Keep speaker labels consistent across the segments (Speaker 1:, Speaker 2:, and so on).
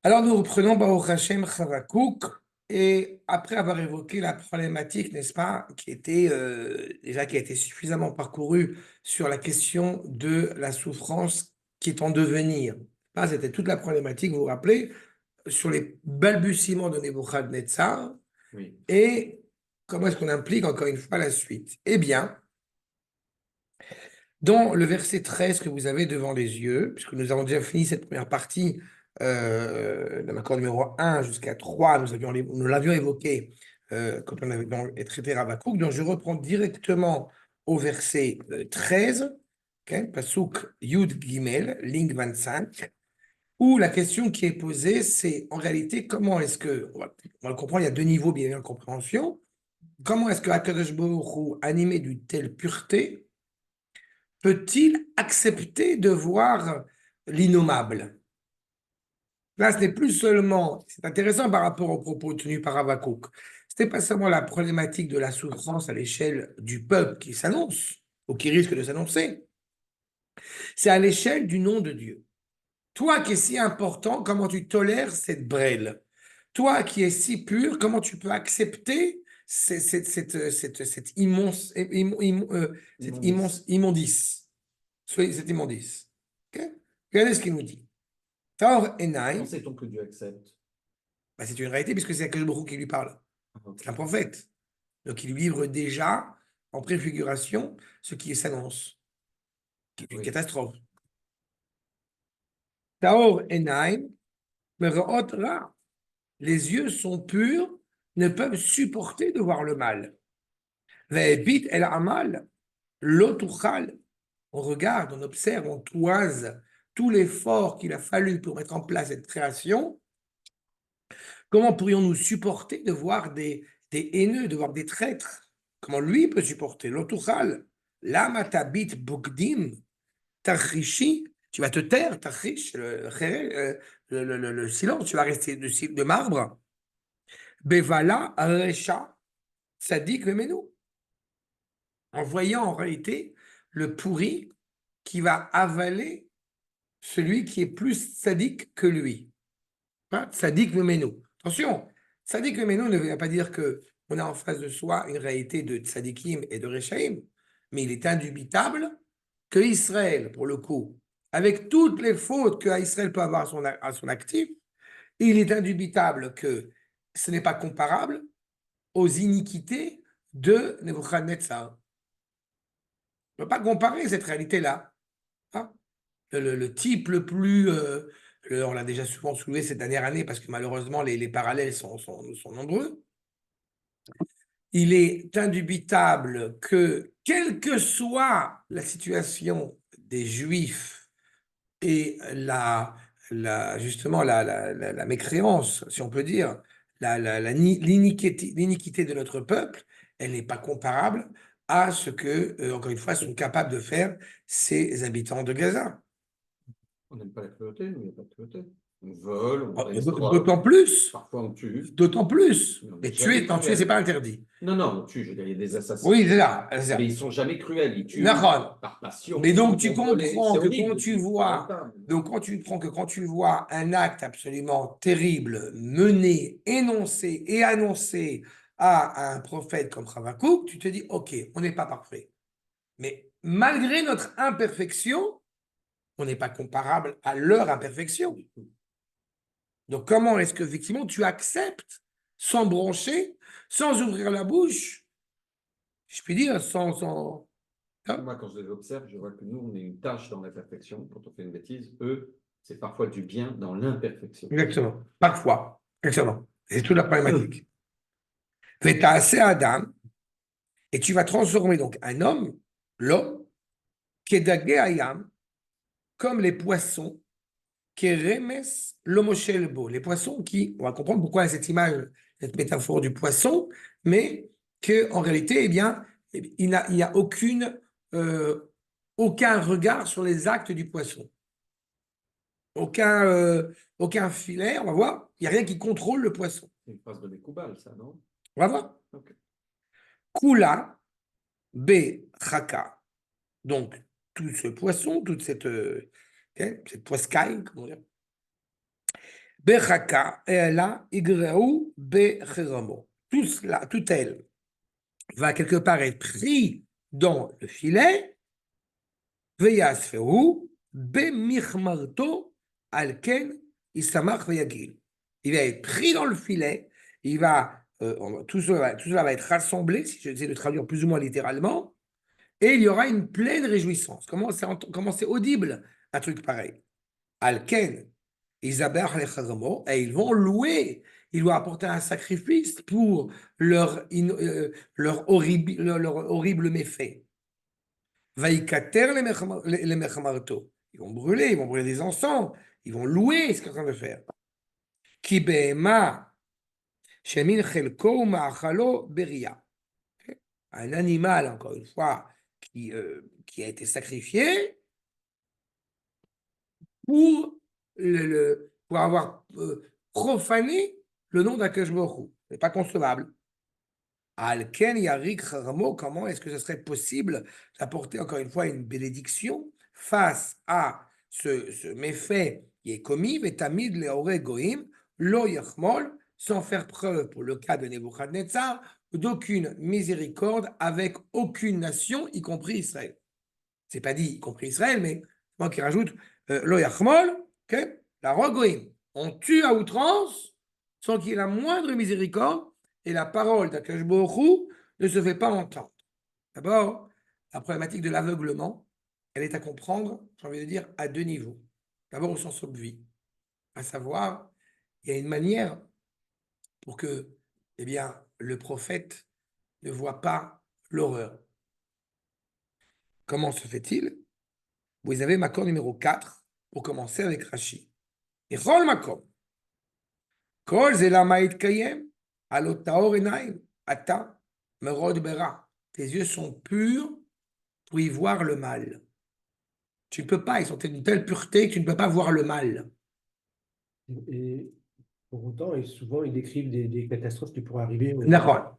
Speaker 1: Alors nous reprenons Baruch Hashem Chavakouk et après avoir évoqué la problématique, n'est-ce pas, qui a été suffisamment parcourue sur la question de la souffrance qui est en devenir. C'était toute la problématique, vous vous rappelez, sur les balbutiements de Nebuchadnezzar
Speaker 2: Oui.
Speaker 1: et comment est-ce qu'on implique encore une fois la suite. Eh bien, dans le verset 13 que vous avez devant les yeux, puisque nous avons déjà fini cette première partie de l'accord numéro 1 jusqu'à 3, nous l'avions évoqué quand on avait traité Rabakouk, donc je reprends directement au verset 13, okay, Pasuk Yud Gimel, ligne 25, où la question qui est posée, c'est en réalité comment est-ce que, on va le comprendre, il y a deux niveaux bien de compréhension, comment est-ce que Akadosh Baruch Hu, animé d'une telle pureté, peut-il accepter de voir l'innommable? Là, ce n'est plus seulement, c'est intéressant par rapport aux propos tenus par Habakkuk, ce n'est pas seulement la problématique de la souffrance à l'échelle du peuple qui s'annonce, ou qui risque de s'annoncer, c'est à l'échelle du nom de Dieu. Toi qui es si important, comment tu tolères cette brêle? Toi qui es si pur, comment tu peux accepter cette immondice? Cette immondice. Okay. Regardez ce qu'il nous dit. Taor
Speaker 2: Comment
Speaker 1: Enaim,
Speaker 2: sait-on que Dieu accepte?
Speaker 1: c'est une réalité puisque c'est Akash Baruch Hu qui lui parle.
Speaker 2: Ah, ok.
Speaker 1: C'est un prophète. Donc il lui livre déjà en préfiguration ce qui s'annonce, qui est une
Speaker 2: Oui.
Speaker 1: catastrophe. Taor Enaim, Meroot Ra. Les yeux sont purs, ne peuvent supporter de voir le mal. Ve'ebit el amal, lotuchal. On regarde, on observe, on toise tout l'effort qu'il a fallu pour mettre en place cette création. Comment pourrions-nous supporter de voir des haineux, de voir des traîtres? Comment lui peut supporter? L'otuchal, l'amatabit bogdim, tarchishi, tu vas te taire, tarchish, le silence, tu vas rester de marbre. Bevala, recha, sadik, nous. En voyant en réalité le pourri qui va avaler celui qui est plus sadique que lui. Sadique nous. Attention, sadique nous ne veut pas dire que on a en face de soi une réalité de tzadikim et de rechaim, mais il est indubitable que Israël, pour le coup, avec toutes les fautes que Israël peut avoir à son actif, il est indubitable que ce n'est pas comparable aux iniquités de Nebuchadnezzar. On ne peut pas comparer cette réalité-là. Hein. Le type le plus, on l'a déjà souvent soulevé cette dernière année parce que malheureusement les parallèles sont nombreux. Il est indubitable que, quelle que soit la situation des Juifs et justement la mécréance, si on peut dire, l'iniquité de notre peuple, elle n'est pas comparable à ce que, encore une fois, sont capables de faire ces habitants de Gaza.
Speaker 2: On n'aime pas la cruauté, mais il n'y a pas de cruauté. On vole, on
Speaker 1: D'autant
Speaker 2: escroque,
Speaker 1: plus,
Speaker 2: parfois on tue.
Speaker 1: d'autant plus.
Speaker 2: Mais on n'est
Speaker 1: Mais
Speaker 2: jamais
Speaker 1: tuer, c'est
Speaker 2: cruel.
Speaker 1: pas interdit.
Speaker 2: Non, non, on tue, je veux dire, il y a des assassins.
Speaker 1: Oui, c'est ça. C'est
Speaker 2: Mais
Speaker 1: ça.
Speaker 2: ils sont jamais cruels, ils tuent
Speaker 1: Nahon.
Speaker 2: par passion,
Speaker 1: Mais
Speaker 2: ils
Speaker 1: donc
Speaker 2: nous
Speaker 1: tu
Speaker 2: font voler.
Speaker 1: comprends
Speaker 2: C'est
Speaker 1: que
Speaker 2: horrible aussi, c'est lamentable.
Speaker 1: quand tu vois un acte absolument terrible mené, énoncé et annoncé à un prophète comme Habakkuk, tu te dis, ok, on n'est pas parfait. Mais malgré notre imperfection, on n'est pas comparable à leur imperfection. Donc comment est-ce que effectivement tu acceptes sans broncher, sans ouvrir la bouche, je puis dire, hein.
Speaker 2: Moi, quand je les observe, je vois que nous, on est une tâche dans la perfection quand on fait une bêtise. Eux, c'est parfois du bien dans l'imperfection.
Speaker 1: Exactement. Parfois. Exactement. C'est toute la problématique. Veta assez Adam, et tu vas transformer donc un homme, l'homme, kedage ayam, comme les poissons, keremes l'homoshelbo. Les poissons qui, on va comprendre pourquoi cette image, cette métaphore du poisson, mais que en réalité, eh bien, il n'y a aucun regard sur les actes du poisson. Aucun filet, on va voir. Il n'y a rien qui contrôle le poisson.
Speaker 2: C'est une phrase de Mekoubal, ça, non?
Speaker 1: On va voir.
Speaker 2: Ok.
Speaker 1: Kula, be chaka. Donc, tout ce poisson, toute cette poiscaille, comment dire, Bechaka, Ela, Igreu, Becheramo. Tout elle va quelque part être pris dans le filet, Veyasfeu, Bemichmarto, Alken, Isamach Veyagil. Il va être pris dans le filet, il va, tout cela va être rassemblé, si j'essaie de traduire plus ou moins littéralement, et il y aura une pleine réjouissance. Comment c'est audible, un truc pareil? Alken, Isabach Lecharamo, et ils vont louer, ils vont apporter un sacrifice pour leur horrible méfait. Vaïkater les mechamarto. Ils vont brûler des encens, ils vont louer ce qu'ils sont en train de faire. Ki behema, shemin chelko ma'achalo beria. Un animal, encore une fois, qui a été sacrifié pour, pour avoir profané le nom d'Akash Baruch Hu. Ce n'est pas concevable. Alken Yarik Haramo, comment est-ce que ce serait possible d'apporter encore une fois une bénédiction face à ce méfait qui est commis, Vetamid Leore Goïm, Lo Yachmol, sans faire preuve pour le cas de Nebuchadnezzar, d'aucune miséricorde avec aucune nation, y compris Israël. C'est pas dit y compris Israël, mais moi qui rajoute Lo Yachmol, la roi Goïm. On tue à outrance sans qu'il y ait la moindre miséricorde et la parole d'Akash Baruch Hu ne se fait pas entendre. D'abord, la problématique de l'aveuglement, elle est à comprendre, j'ai envie de dire, à deux niveaux. D'abord au sens obvi, à savoir, il y a une manière pour que eh bien, le prophète ne voit pas l'horreur. Comment se fait-il? Vous avez Makom numéro 4 pour commencer avec Rashi. Et Chol Makom. Kol Zelama Itkayem, Alot Taor Enaim, Ata, Merod Bera. Tes yeux sont purs pour y voir le mal. Tu ne peux pas, ils sont d'une telle pureté que tu ne peux pas voir le mal.
Speaker 3: Et pour autant, et souvent, ils décrivent des catastrophes qui pourraient arriver.
Speaker 1: D'accord.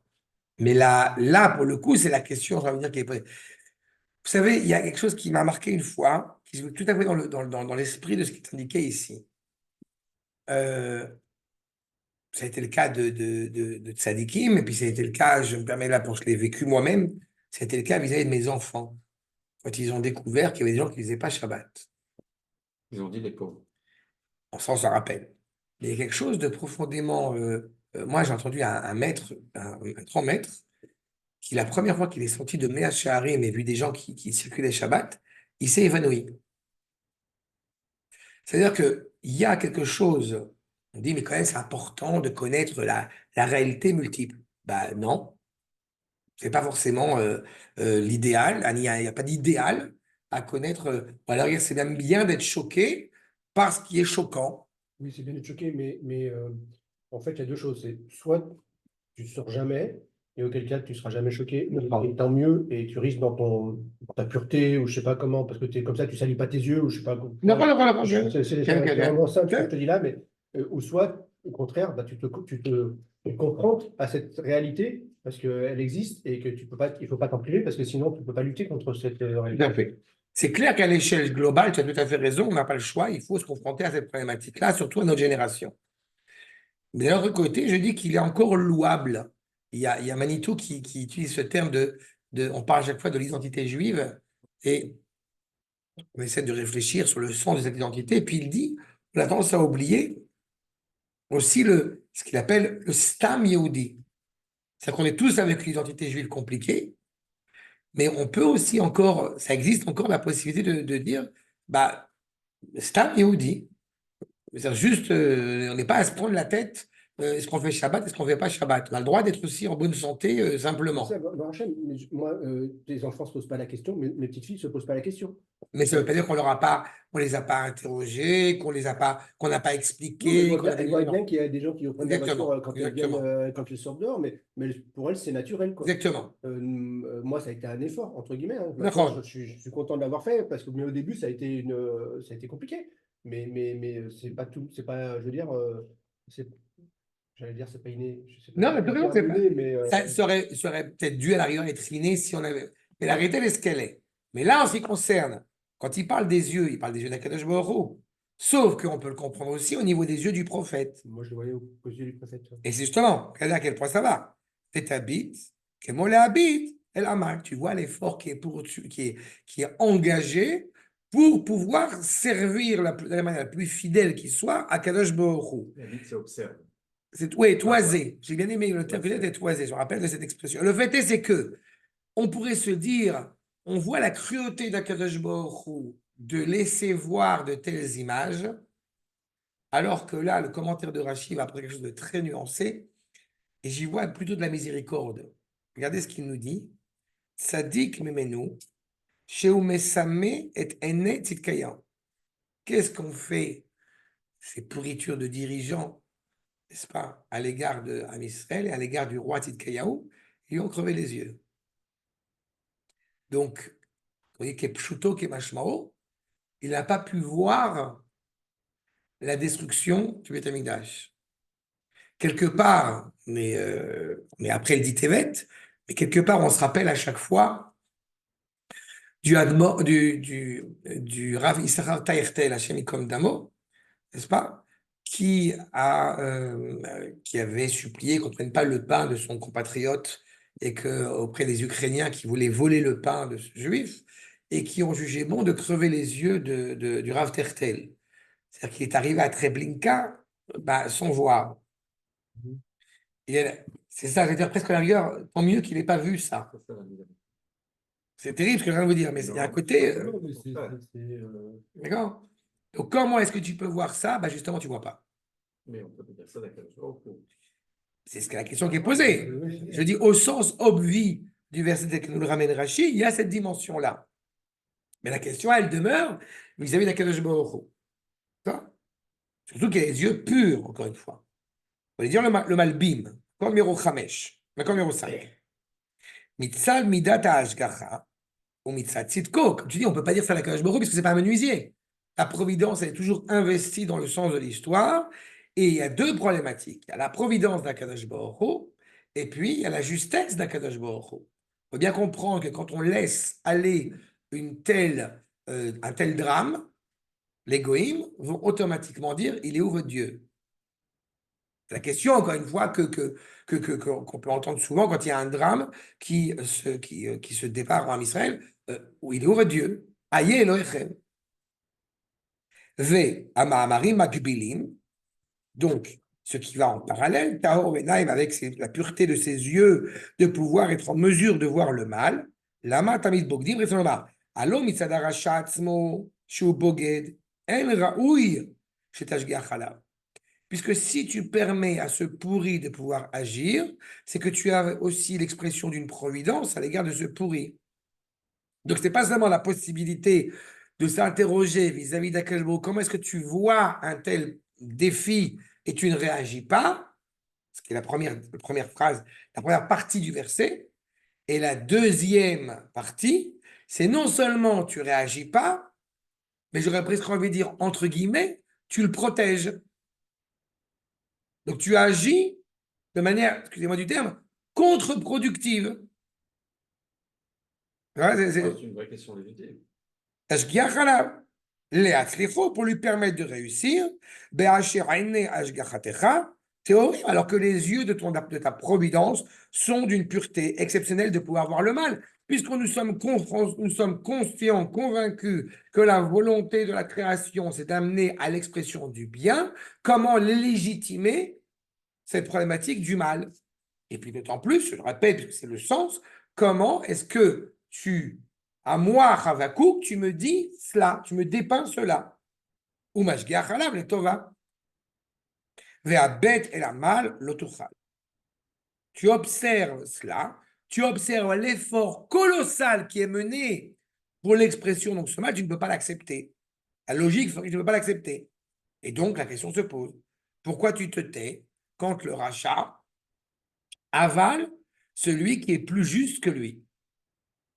Speaker 1: Mais là, pour le coup, c'est la question, ça veut dire, qui est posée. Vous savez, il y a quelque chose qui m'a marqué une fois, qui est tout à fait dans l'esprit de ce qui est indiqué ici. Ça a été le cas de Tzadikim, et puis ça a été le cas, je me permets là, pour ce que je l'ai vécu moi-même, ça a été le cas vis-à-vis de mes enfants, quand ils ont découvert qu'il y avait des gens qui ne faisaient pas Shabbat.
Speaker 2: Ils ont dit les pauvres.
Speaker 1: On s'en rappelle. Mais il y a quelque chose de profondément... moi, j'ai entendu un maître, un grand maître, qui la première fois qu'il est sorti de Mea Shearim et vu des gens qui circulaient Shabbat, il s'est évanoui. C'est-à-dire qu'il y a quelque chose, on dit, mais quand même, c'est important de connaître la réalité multiple. Ben non, c'est pas forcément l'idéal, il n'y a pas d'idéal à connaître. Alors, c'est même bien d'être choqué par ce qui est choquant.
Speaker 3: Oui, c'est bien d'être choqué, mais en fait, il y a deux choses. C'est soit tu ne sors jamais, et auquel cas tu ne seras jamais choqué, et tant mieux, et tu risques dans ta pureté, ou je ne sais pas comment, parce que es comme ça, tu ne salis pas tes yeux, ou je ne sais pas.
Speaker 1: D'accord.
Speaker 3: C'est vraiment simple ce que je te dis là, mais ou soit, au contraire, bah, tu te confrontes à cette réalité, parce qu'elle existe, et que tu peux pas, il ne faut pas t'en priver, parce que sinon, tu ne peux pas lutter contre cette réalité.
Speaker 1: Tout à fait. C'est clair qu'à l'échelle globale, tu as tout à fait raison, on n'a pas le choix, il faut se confronter à cette problématique-là, surtout à notre génération. Mais d'un autre côté, je dis qu'il est encore louable. Il y a Manitou qui utilise ce terme on parle à chaque fois de l'identité juive, et on essaie de réfléchir sur le sens de cette identité, et puis il dit, on a tendance à oublier aussi ce qu'il appelle le Stam Yehudi. C'est-à-dire qu'on est tous avec une identité juive compliquée, mais on peut aussi encore, ça existe encore la possibilité de dire, bah, Stam Yehudi. C'est-à-dire juste, on n'est pas à se prendre la tête, est-ce qu'on fait Shabbat, est-ce qu'on ne fait pas Shabbat. On a le droit d'être aussi en bonne santé, simplement.
Speaker 3: Ça, moi, les enfants ne se posent pas la question, mes petites filles ne se posent pas la question.
Speaker 1: Mais ça ne veut pas dire qu'on ne les a pas interrogés, qu'on n'a pas expliqué.
Speaker 3: Elles voient bien qu'il y a des gens qui reprennent la voiture quand elles viennent, quand elles sortent dehors, mais pour elles, c'est naturel, quoi.
Speaker 1: Exactement.
Speaker 3: Moi, ça a été un effort, entre guillemets. Hein.
Speaker 1: D'accord.
Speaker 3: Je suis content de l'avoir fait, parce que au début, ça a été compliqué. Mais c'est pas tout, c'est pas, je veux dire, j'allais dire, c'est pas inné. Je sais pas
Speaker 1: Non, mais plus rien, c'est pas.
Speaker 3: Mais,
Speaker 1: Ça serait peut-être dû à la rigueur être inné si on avait. Mais la réalité, elle est ce qu'elle est. Mais là, en ce qui concerne, quand il parle des yeux d'Akadosh Baruch Hu. Sauf qu'on peut le comprendre aussi au niveau des yeux du prophète.
Speaker 3: Moi, je le voyais aux yeux du prophète.
Speaker 1: Et c'est justement, regardez à quel point ça va. Et habite, que moi habite, elle a mal. Tu vois l'effort qui est, qui est engagé pour pouvoir servir de la manière la plus fidèle qui soit à Kadosh Baruch Hu.
Speaker 2: La Bible, c'est observe.
Speaker 1: C'est ouais, toisé. J'ai bien aimé le terme que
Speaker 2: Toisé.
Speaker 1: d'être toisé. Je me rappelle de cette expression. Le fait est, c'est que on pourrait se dire, on voit la cruauté d'Akadosh Baruch Hu de laisser voir de telles images, alors que là, le commentaire de Rashi va après quelque chose de très nuancé, et j'y vois plutôt de la miséricorde. Regardez ce qu'il nous dit. Tzadik memenu, sheu mesame et ene tzidkaya. Qu'est-ce qu'on fait, ces pourritures de dirigeants, n'est-ce pas, à l'égard de Israël et à l'égard du roi Tzidkayahu, ils lui ont crevé les yeux. Donc, vous voyez, Kepshuto, Kemashmao, il n'a pas pu voir la destruction du Beth Amikdash. Quelque part, mais après le dit Tevet, mais quelque part, on se rappelle à chaque fois du Rav Issachar Taïrtel, Hashem Ikom Damo, n'est-ce pas, qui avait supplié qu'on ne prenne pas le pain de son compatriote et que auprès des Ukrainiens qui voulaient voler le pain de ce juif et qui ont jugé bon de crever les yeux du Rav Tertel. C'est-à-dire qu'il est arrivé à Treblinka sans voir. C'est ça, je veux dire presque à la rigueur, tant mieux qu'il n'ait pas vu ça.
Speaker 2: C'est ça, la Bible.
Speaker 1: C'est terrible ce que je viens de vous dire, mais il y a un côté.
Speaker 3: Non, mais
Speaker 1: D'accord? Donc, comment est-ce que tu peux voir ça? Justement, tu ne vois pas.
Speaker 2: Mais on peut dire ça d'accord.
Speaker 1: C'est la question qui est posée. Je dis au sens obvi du verset que nous le ramène Rashi, il y a cette dimension-là. Mais la question, elle demeure vis-à-vis d'Akadosh Baruch Hu. D'accord? Surtout qu'il a les yeux purs, encore une fois. On va dire le Malbim, comme numéro 5, comme numéro 5. Mitzal midat ha'ashgacha, ou mitzal tzidko. Comme tu dis, on ne peut pas dire ça à l'Akadosh Baruch Hu, parce que ce n'est pas un menuisier. La providence, elle est toujours investie dans le sens de l'histoire. Et il y a deux problématiques. Il y a la providence d'Akadosh Baruch Hu, et puis il y a la justesse d'Akadosh Baruch Hu. Il faut bien comprendre que quand on laisse aller un tel drame, les goïms vont automatiquement dire « il est où votre Dieu ?» C'est la question, encore une fois, qu'on peut entendre souvent quand il y a un drame qui se départ en Israël. Où il est où votre Dieu? Aïe Elohechem. Ve Amahamarim Makbilim. Donc, ce qui va en parallèle, Tahor Enaim, avec la pureté de ses yeux, de pouvoir être en mesure de voir le mal. Lama Tamid Bogdim, Resonoma. Allo Mitzadara Shatzmo, Shu Boged, En Raoui, Shetashgiach Alav. Puisque si tu permets à ce pourri de pouvoir agir, c'est que tu as aussi l'expression d'une providence à l'égard de ce pourri. Donc, ce n'est pas seulement la possibilité de s'interroger vis-à-vis d'Akadosh Baruch Hu, comment est-ce que tu vois un tel défi et tu ne réagis pas, ce qui est la première phrase, la première partie du verset, et la deuxième partie, c'est non seulement tu ne réagis pas, mais j'aurais presque envie de dire, entre guillemets, tu le protèges. Donc, tu agis de manière, excusez-moi du terme, contre-productive.
Speaker 2: C'est une vraie question légitime.
Speaker 1: Tashgiach alav, le'atzlicho, pour lui permettre de réussir, be'asher aine ashgachatecha, théorie, alors que les yeux de ta providence sont d'une pureté exceptionnelle de pouvoir voir le mal, puisque nous sommes conscients, convaincus que la volonté de la création s'est amenée à l'expression du bien, comment légitimer cette problématique du mal? Et puis d'autant plus, je le répète, parce que c'est le sens, comment est-ce que à moi, Chavakouk, tu me dis cela, tu me dépeins cela. Ou Mashgiach Alav, le Tova. Ve'abet el amal l'otuchal. Tu observes cela, tu observes l'effort colossal qui est mené pour l'expression, donc ce mal, tu ne peux pas l'accepter. La logique ferait que tu ne peux pas l'accepter. Et donc, la question se pose. Pourquoi tu te tais quand le rachat avale celui qui est plus juste que lui?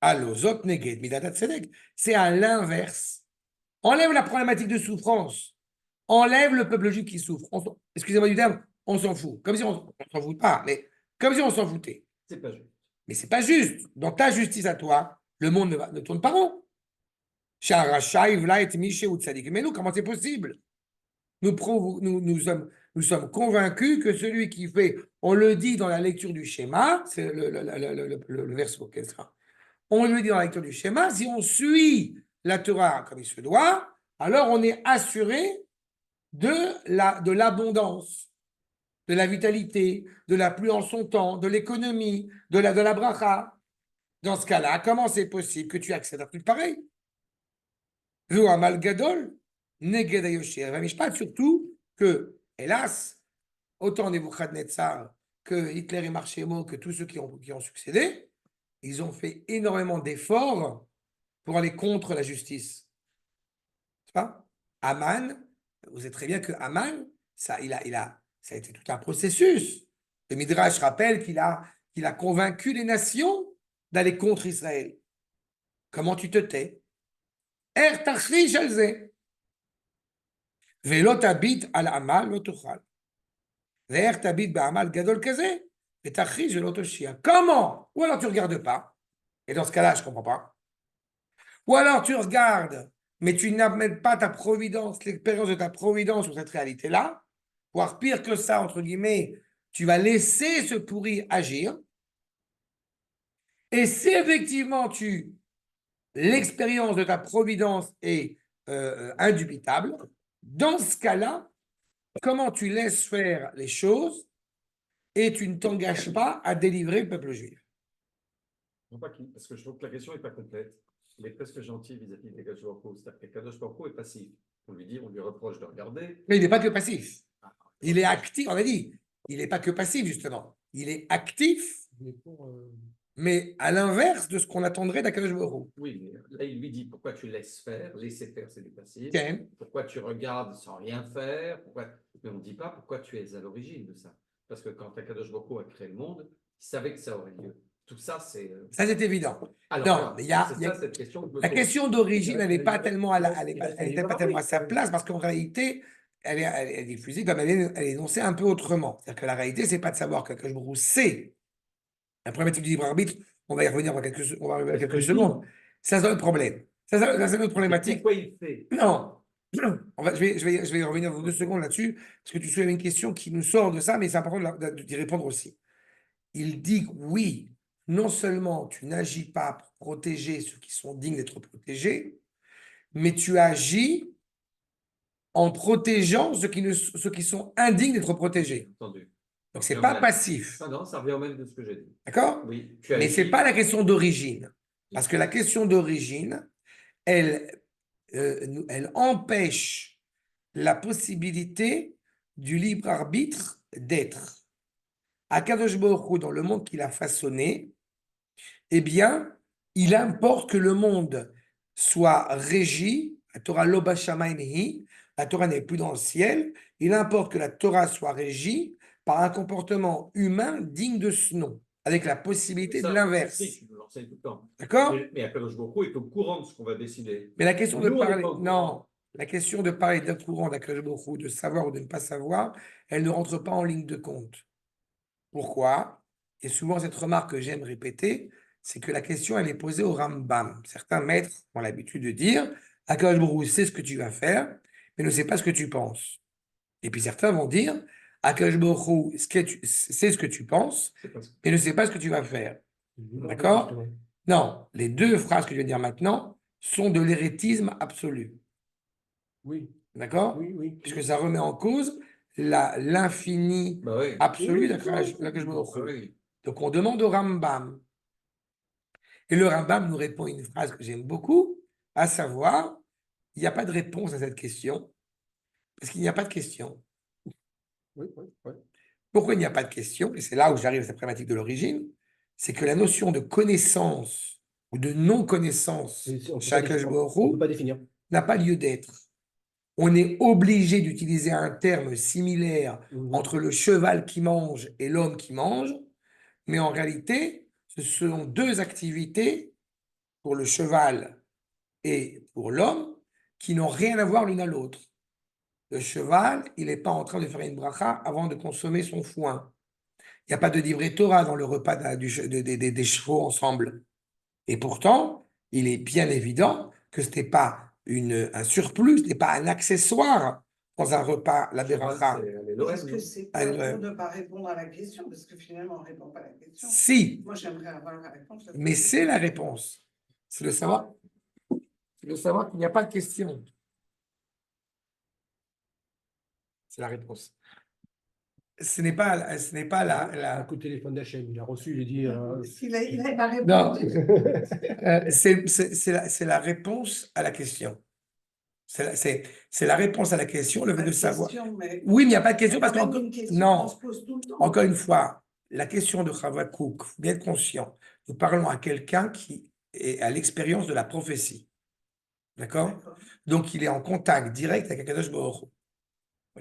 Speaker 1: Alozot neged midat tzedek. C'est à l'inverse. Enlève la problématique de souffrance. Enlève le peuple juif qui souffre. Excusez-moi du terme, on s'en fout. Comme si on s'en fout pas, mais comme si on s'en foutait.
Speaker 2: C'est pas juste.
Speaker 1: Mais c'est pas juste. Dans ta justice à toi, le monde ne tourne pas rond. Comment c'est possible? nous sommes convaincus que celui qui fait, on le dit dans la lecture du schéma, c'est le verset auquel ça. On le dit dans la lecture du schéma, si on suit la Torah comme il se doit, alors on est assuré de l'abondance, de la vitalité, de la pluie en son temps, de l'économie, de la bracha. Dans ce cas-là, comment c'est possible que tu accèdes à un truc pareil? Vu un mal gadol, neged hayosher. Surtout que, hélas, autant Nebuchadnezzar que Hitler et Marchemo, que tous ceux qui ont succédé, ils ont fait énormément d'efforts pour aller contre la justice. C'est pas? Aman, vous savez très bien que Aman, ça a été tout un processus. Le Midrash rappelle qu'il a convaincu les nations d'aller contre Israël. Comment tu te tais? Er tachrish al ze. Velo tabit al amal lo tuchal. Ve'er tabit ba'amal gadol kaze. Ve'tachrish velo toshia. Comment? Ou alors tu ne regardes pas. Et dans ce cas-là, je ne comprends pas. Ou alors tu regardes, mais tu n'amènes pas ta providence, l'expérience de ta providence sur cette réalité-là. Voire pire que ça, entre guillemets, tu vas laisser ce pourri agir. Et si effectivement l'expérience de ta providence est indubitable, dans ce cas-là, comment tu laisses faire les choses et tu ne t'engages pas à délivrer le peuple juif?
Speaker 2: Non, pas qui, parce que je trouve que la question n'est pas complète. Il est presque gentil vis-à-vis de Kadosh Baruch Hu. C'est-à-dire que Kadosh Baruch Hu est passif. On lui dit, on lui reproche de regarder.
Speaker 1: Mais il n'est pas que passif. Il est actif, on a dit. Il n'est pas que passif, justement. Il est actif, mais à l'inverse de ce qu'on attendrait d'Akadosh Baruch Hu.
Speaker 2: Oui, mais là, il lui dit pourquoi tu laisses faire, laisser faire, c'est du passif.
Speaker 1: Okay.
Speaker 2: Pourquoi tu regardes sans rien faire, mais on ne dit pas pourquoi tu es à l'origine de ça. Parce que quand Akadosh Baruch Hu a créé le monde, il savait que ça aurait lieu. Tout ça, c'est.
Speaker 1: Ça, c'est évident.
Speaker 2: Alors,
Speaker 1: non, mais
Speaker 2: cette question
Speaker 1: la question d'origine, elle n'est pas tellement pas tellement à sa place, parce qu'en réalité, elle est diffusée comme elle est énoncée un peu autrement. C'est-à-dire que la réalité, c'est pas de savoir que je me sait un problématique du libre arbitre. On va y revenir dans quelques secondes. Ça, c'est notre problème. Ça, c'est notre problématique.
Speaker 2: Pourquoi il fait?
Speaker 1: Non. Je vais y revenir dans 2 secondes là-dessus, parce que tu soulèves une question qui nous sort de ça, mais c'est important d'y répondre aussi. Il dit oui, non seulement tu n'agis pas pour protéger ceux qui sont dignes d'être protégés, mais tu agis en protégeant ceux qui sont indignes d'être protégés.
Speaker 2: Entendu.
Speaker 1: Donc, ce n'est pas passif.
Speaker 2: Non, ça revient au même de ce que j'ai dit.
Speaker 1: D'accord?
Speaker 2: Oui.
Speaker 1: Mais ce n'est pas la question d'origine. Parce que la question d'origine, elle empêche la possibilité du libre arbitre d'être. Akadosh Baruch Hu, dans le monde qu'il a façonné, eh bien, il importe que le monde soit régi, la Torah lo bashamayim hi, la Torah n'est plus dans le ciel, il importe que la Torah soit régie par un comportement humain digne de ce nom, avec la possibilité de l'inverse.
Speaker 2: Tu nous l'enseignes tout le temps.
Speaker 1: D'accord?
Speaker 2: Mais Akadosh Baruch Hu est au courant de ce qu'on va décider.
Speaker 1: Mais la question de
Speaker 2: Nous,
Speaker 1: parler, non, la question de parler d'un courant d'Akadosh Baruch Hu, de savoir ou de ne pas savoir, elle ne rentre pas en ligne de compte. Pourquoi? Et souvent, cette remarque que j'aime répéter, c'est que la question, elle est posée au Rambam. Certains maîtres ont l'habitude de dire Akadosh Baruch Hu sait ce que tu vas faire, mais ne sait pas ce que tu penses. Et puis certains vont dire Akadosh Baruch Hu sait ce que tu penses, mais ne sait pas ce que tu vas faire. D'accord? Non, les 2 phrases que je viens de dire maintenant sont de l'hérétisme absolu.
Speaker 3: Oui.
Speaker 1: D'accord?
Speaker 3: Oui.
Speaker 1: Puisque ça remet en cause l'infini absolu d'Akadosh Baruch Hu.
Speaker 2: Oui.
Speaker 1: Donc, on demande au Rambam. Et le Rambam nous répond une phrase que j'aime beaucoup, à savoir, il n'y a pas de réponse à cette question, parce qu'il n'y a pas de question.
Speaker 3: Oui.
Speaker 1: Pourquoi il n'y a pas de question? Et c'est là où j'arrive à cette problématique de l'origine, c'est que la notion de connaissance ou de non-connaissance chez Akadosh Baruch Hu n'a pas lieu d'être. On est obligé d'utiliser un terme similaire entre le cheval qui mange et l'homme qui mange, mais en réalité, ce sont 2 activités pour le cheval et pour l'homme qui n'ont rien à voir l'une à l'autre. Le cheval, il n'est pas en train de faire une bracha avant de consommer son foin. Il n'y a pas de divrei Torah dans le repas des chevaux ensemble. Et pourtant, il est bien évident que ce n'était pas un surplus, ce n'est pas un accessoire dans un repas, la beracha.
Speaker 2: C'est l'Elohim,
Speaker 4: Est-ce que
Speaker 2: non?
Speaker 4: c'est pas
Speaker 1: Allez,
Speaker 4: pour ne pas répondre à la question? Parce que finalement, on ne répond pas à la question.
Speaker 1: Si,
Speaker 4: Moi, j'aimerais avoir la réponse.
Speaker 1: mais c'est la réponse. C'est de savoir qu'il n'y a pas de question. C'est la réponse. Ce n'est pas
Speaker 3: Un coup de téléphone d'Hachem, il a reçu, il a dit.
Speaker 4: Il a répondu.
Speaker 1: Non, c'est la réponse à la question. C'est la réponse à la question, le fait de savoir. Oui, mais il n'y a pas de question parce que non, encore une fois, la question de Chava Kouk, faut bien être conscient. Nous parlons à quelqu'un qui est à l'expérience de la prophétie. D'accord? Donc, il est en contact direct avec Akadosh Baruch Hu.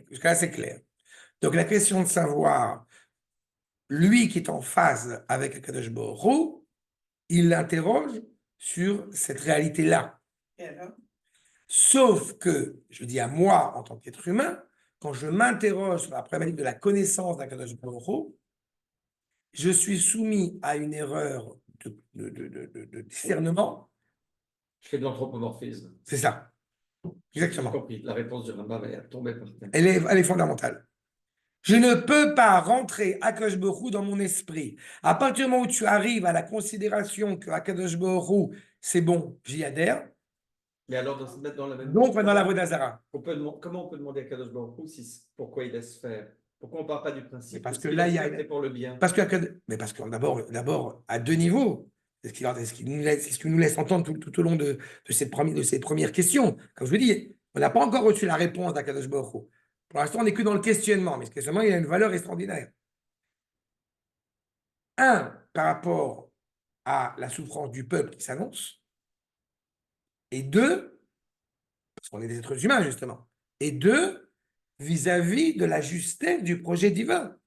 Speaker 1: Jusqu'à là, c'est clair. Donc, la question de savoir, lui qui est en phase avec Akadosh Baruch Hu, il l'interroge sur cette réalité-là.
Speaker 4: Et alors?
Speaker 1: Sauf que, je dis à moi, en tant qu'être humain, quand je m'interroge sur la problématique de la connaissance d'Akadosh Baruch Hu, je suis soumis à une erreur de discernement.
Speaker 2: Je fais de l'anthropomorphisme.
Speaker 1: C'est ça.
Speaker 2: J'ai
Speaker 1: Exactement.
Speaker 2: compris. La réponse du Rambam est tombée par terre.
Speaker 1: Elle est fondamentale. Je ne peux pas rentrer Akadosh Baruch Hu dans mon esprit. À partir du moment où tu arrives à la considération que Akadosh Baruch Hu, c'est bon, j'y adhère.
Speaker 2: Mais alors, de se mettre dans la même.
Speaker 1: Donc, on va dans la Avodah Zarah.
Speaker 2: Comment on peut demander à Kadosh Baruch Hu pourquoi il laisse faire? Pourquoi on ne parle pas du principe?
Speaker 1: Parce que là, il y a.
Speaker 2: C'est pour le bien.
Speaker 1: Parce que d'abord, à deux niveaux. C'est ce qui nous laisse entendre tout au long de ces premières questions. Comme je vous dis, on n'a pas encore reçu la réponse d'Akadosh Baruch Hu. Pour l'instant, on n'est que dans le questionnement, mais ce questionnement, il a une valeur extraordinaire. Un, par rapport à la souffrance du peuple qui s'annonce. Et deux, parce qu'on est des êtres humains, justement. Et deux, vis-à-vis de la justesse du projet divin.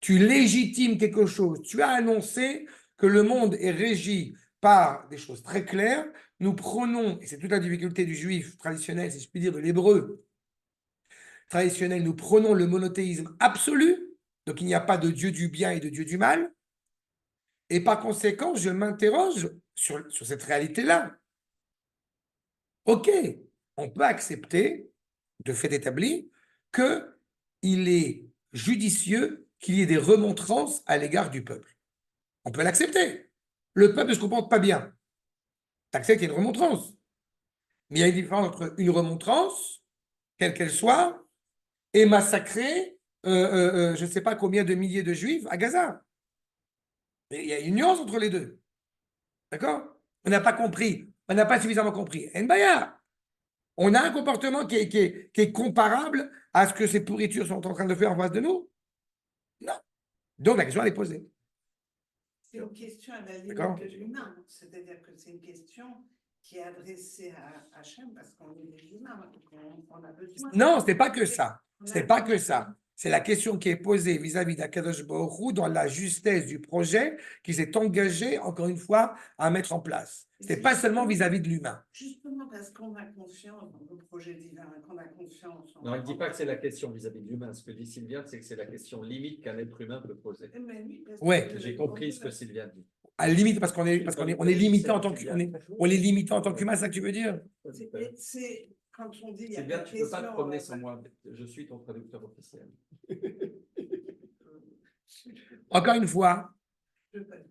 Speaker 1: Tu légitimes quelque chose. Tu as annoncé que le monde est régi par des choses très claires. Nous prenons, et c'est toute la difficulté du juif traditionnel, si je puis dire, de l'hébreu traditionnel, nous prenons le monothéisme absolu. Donc il n'y a pas de Dieu du bien et de Dieu du mal. Et par conséquent, je m'interroge sur cette réalité-là. Ok, on peut accepter, de fait établi, qu'il est judicieux qu'il y ait des remontrances à l'égard du peuple. On peut l'accepter. Le peuple ne se comporte pas bien. Tu acceptes qu'il y a une remontrance. Mais il y a une différence entre une remontrance, quelle qu'elle soit, et massacrer je ne sais pas combien de milliers de juifs à Gaza. Mais il y a une nuance entre les deux. D'accord? On n'a pas compris. On n'a pas suffisamment compris. Nbaya. On a un comportement qui est comparable à ce que ces pourritures sont en train de faire en face de nous? Non. Donc la question, elle est posée.
Speaker 4: C'est une question à la limite de l'humain. C'est-à-dire que c'est une question qui est adressée à Hachem parce qu'on est des humains. On a besoin.
Speaker 1: Non, ce n'est pas que ça. Ce n'est pas que ça. C'est la question qui est posée vis-à-vis d'Akadosh Baruch Hu dans la justesse du projet qui s'est engagé, encore une fois, à mettre en place. Ce n'est pas seulement vis-à-vis de l'humain.
Speaker 4: Justement parce qu'on a confiance dans le projet divin, qu'on a confiance.
Speaker 2: Non, il ne dit pas que c'est la question vis-à-vis de l'humain. Ce que dit Sylviane, c'est que c'est la question limite qu'un être humain peut poser.
Speaker 1: Ouais.
Speaker 2: J'ai compris ce que Sylviane dit.
Speaker 1: À la limite, parce qu'on est limité en tant qu'humain, c'est ça que tu veux dire?
Speaker 4: C'est quand on dit.
Speaker 2: Sylviane, tu ne peux pas te promener sans moi. Je suis ton traducteur officiel.
Speaker 1: Encore une fois,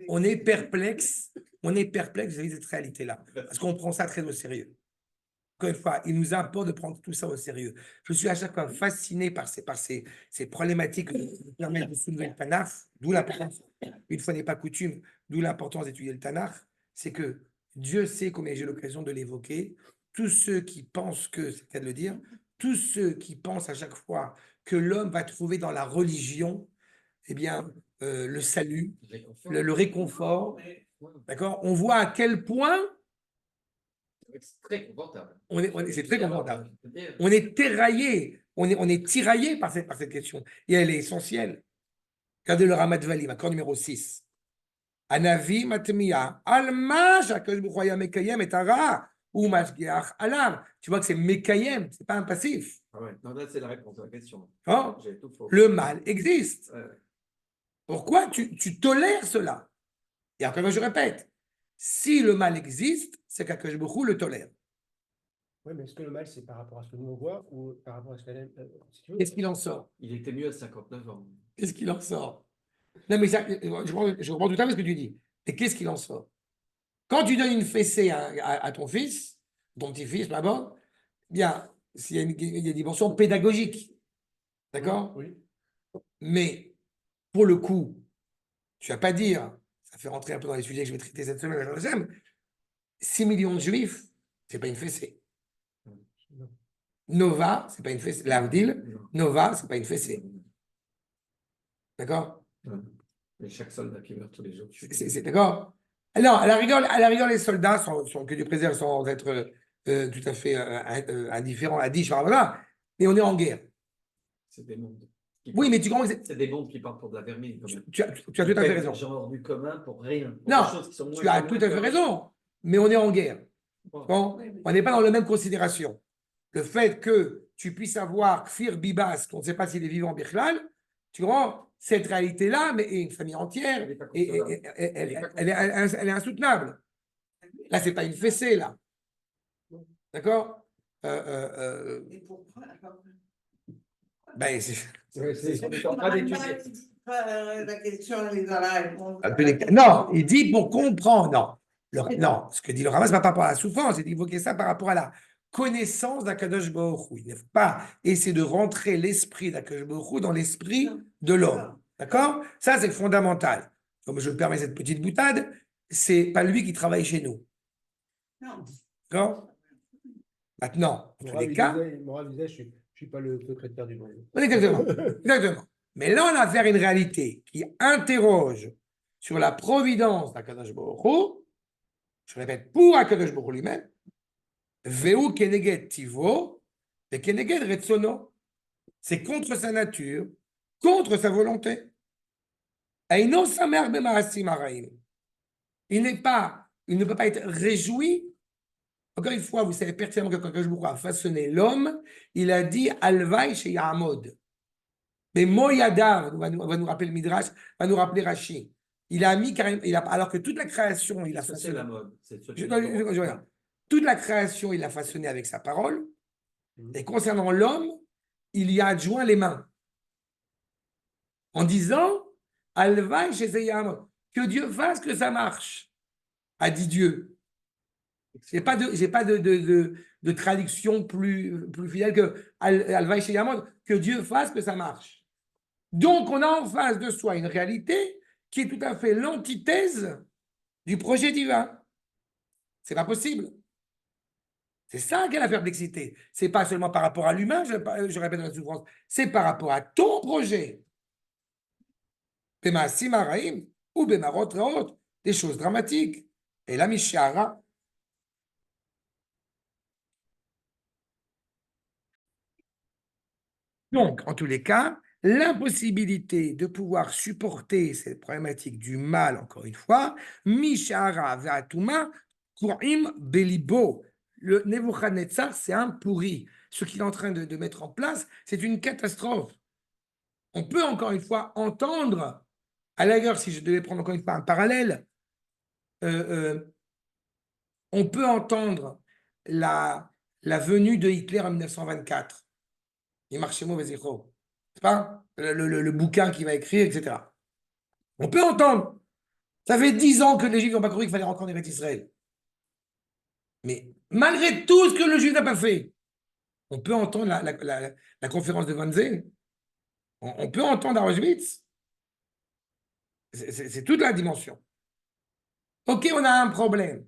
Speaker 1: on est perplexe vis-à-vis de cette réalité-là, parce qu'on prend ça très au sérieux. Encore une fois, il nous importe de prendre tout ça au sérieux. Je suis à chaque fois fasciné par ces problématiques qui permettent de soulever le Tanakh, d'où l'importance, une fois n'est pas coutume, d'où l'importance d'étudier le Tanakh, c'est que Dieu sait, comme j'ai l'occasion de l'évoquer, tous ceux qui pensent que, c'est le cas de le dire, tous ceux qui pensent à chaque fois que l'homme va trouver dans la religion, eh bien, le salut, le réconfort, d'accord? On voit à quel point
Speaker 2: c'est très confortable.
Speaker 1: C'est très confortable. On est terraillé, on est tiraillé par cette question. Et elle est essentielle. Regardez le Ramat Valim, accord numéro 6. Anavi matmiya, alma shakadosh baruch hu mekayem et hara ou mashgiach alam. Tu vois que c'est mekayem, c'est pas un passif.
Speaker 2: Ah ouais. Non, là, c'est la réponse à la question.
Speaker 1: Oh,
Speaker 2: J'ai tout faux.
Speaker 1: le mal existe.
Speaker 2: Ouais.
Speaker 1: Pourquoi tu tolères cela? Et après, moi, je répète, si le mal existe, c'est qu'Akadosh baruch hu le tolère.
Speaker 3: Oui, mais est-ce que le mal, c'est par rapport à ce que nous on voit ou par rapport à ce qu'elle est, si tu veux?
Speaker 1: Qu'est-ce qu'il en sort?
Speaker 2: Il était mieux à 59 ans.
Speaker 1: Qu'est-ce qu'il en sort? Non, mais ça, je comprends tout à fait ce que tu dis. Mais qu'est-ce qu'il en sort? Quand tu donnes une fessée à ton fils, ton petit-fils, d'abord, bien, il y a une dimension pédagogique. D'accord?
Speaker 3: Oui.
Speaker 1: Mais pour le coup, tu vas pas dire, ça fait rentrer un peu dans les sujets que je vais traiter cette semaine, 6 millions de juifs, c'est pas une fessée. Nova, c'est pas une fessée. L'Avdil, Nova, c'est pas une fessée. D'accord?
Speaker 2: Mais chaque soldat qui meurt tous les jours.
Speaker 1: D'accord? Non, à la rigueur, les soldats sont que Dieu préserve sans être tout à fait indifférents à dit, mais on est en guerre.
Speaker 2: C'est des mondes.
Speaker 1: Oui, mais tu comprends que
Speaker 2: c'est des mondes qui partent pour de la vermine. Quand même.
Speaker 1: tu as tout à fait raison.
Speaker 2: Des gens hors du commun pour rien. Pour
Speaker 1: Non,
Speaker 2: des choses qui sont
Speaker 1: tu as tout à fait raison, mais on est en guerre. Bon, on n'est pas dans la même considération. Le fait que tu puisses avoir Kfir Bibas, qu'on ne sait pas s'il est vivant Birklal, tu comprends, cette réalité-là, mais et une famille entière, elle est insoutenable. Là, ce n'est pas une fessée, là. D'accord
Speaker 4: Et pourquoi alors?
Speaker 1: ben,
Speaker 2: On est en train d'étudier.
Speaker 4: La question, elle est dans la réponse.
Speaker 1: Non, il dit pour comprendre. Non. Non, ce que dit le Rama, ce n'est pas par rapport à la souffrance, il évoquer ça par rapport à la connaissance d'Akadosh Baruch Hu. Il ne faut pas essayer de rentrer l'esprit d'Akadosh Baruch Hu dans l'esprit de l'homme. D'accord? Ça, c'est fondamental. Comme je me permets cette petite boutade, c'est pas lui qui travaille chez nous.
Speaker 4: Non.
Speaker 1: D'accord? Maintenant, en tous les cas.
Speaker 3: Moral disait, je ne suis pas le secrétaire du monde.
Speaker 1: Exactement. Exactement. Mais là, on a affaire à une réalité qui interroge sur la providence d'Akadosh Baruch Hu. Je répète, pour Akadosh Baruch Hu lui-même, Veu keneged tivo, et keneged retsono. C'est contre sa nature, contre sa volonté. Eino samer b'ma'asim haraim. Il ne peut pas être réjoui. Encore une fois, vous savez pertinemment que quand Akadosh Baruch Hu a façonné l'homme, il a dit Alvaï chez Ya'amod. Mais Moyadav va nous rappeler le Midrash, va nous rappeler Rashi. Il a mis carrément, alors que toute la création, il a façonné.
Speaker 2: C'est la mode.
Speaker 1: Toute la création, il l'a façonné avec sa parole. Et concernant l'homme, il y a adjoint les mains. En disant, Alvaï chez Zeyam, que Dieu fasse que ça marche, a dit Dieu. Je n'ai pas de traduction plus fidèle que Alvaï chez Yamod, que Dieu fasse que ça marche. Donc, on a en face de soi une réalité qui est tout à fait l'antithèse du projet divin. C'est pas possible. C'est ça qui est la perplexité. C'est pas seulement par rapport à l'humain, je répète la souffrance, c'est par rapport à ton projet. Bema Simaraim ou Bema Rotraot, des choses dramatiques. Et la Mishara. Donc, en tous les cas, l'impossibilité de pouvoir supporter cette problématique du mal, encore une fois, Mishara Vatuma, Kurim Belibo. Le Nebuchadnezzar, c'est un pourri. Ce qu'il est en train de mettre en place, c'est une catastrophe. On peut encore une fois entendre, à l'ailleurs, si je devais prendre encore une fois un parallèle, on peut entendre la venue de Hitler en 1924. Il marchait mauvais zéro. C'est pas le bouquin qu'il va écrire, etc. On peut entendre. Ça fait 10 ans que les Juifs n'ont pas cru qu'il fallait rentrer en Eretz Israël. Mais malgré tout ce que le Juif n'a pas fait, on peut entendre la conférence de Wannsee. On peut entendre à Auschwitz. C'est toute la dimension. Ok, on a un problème.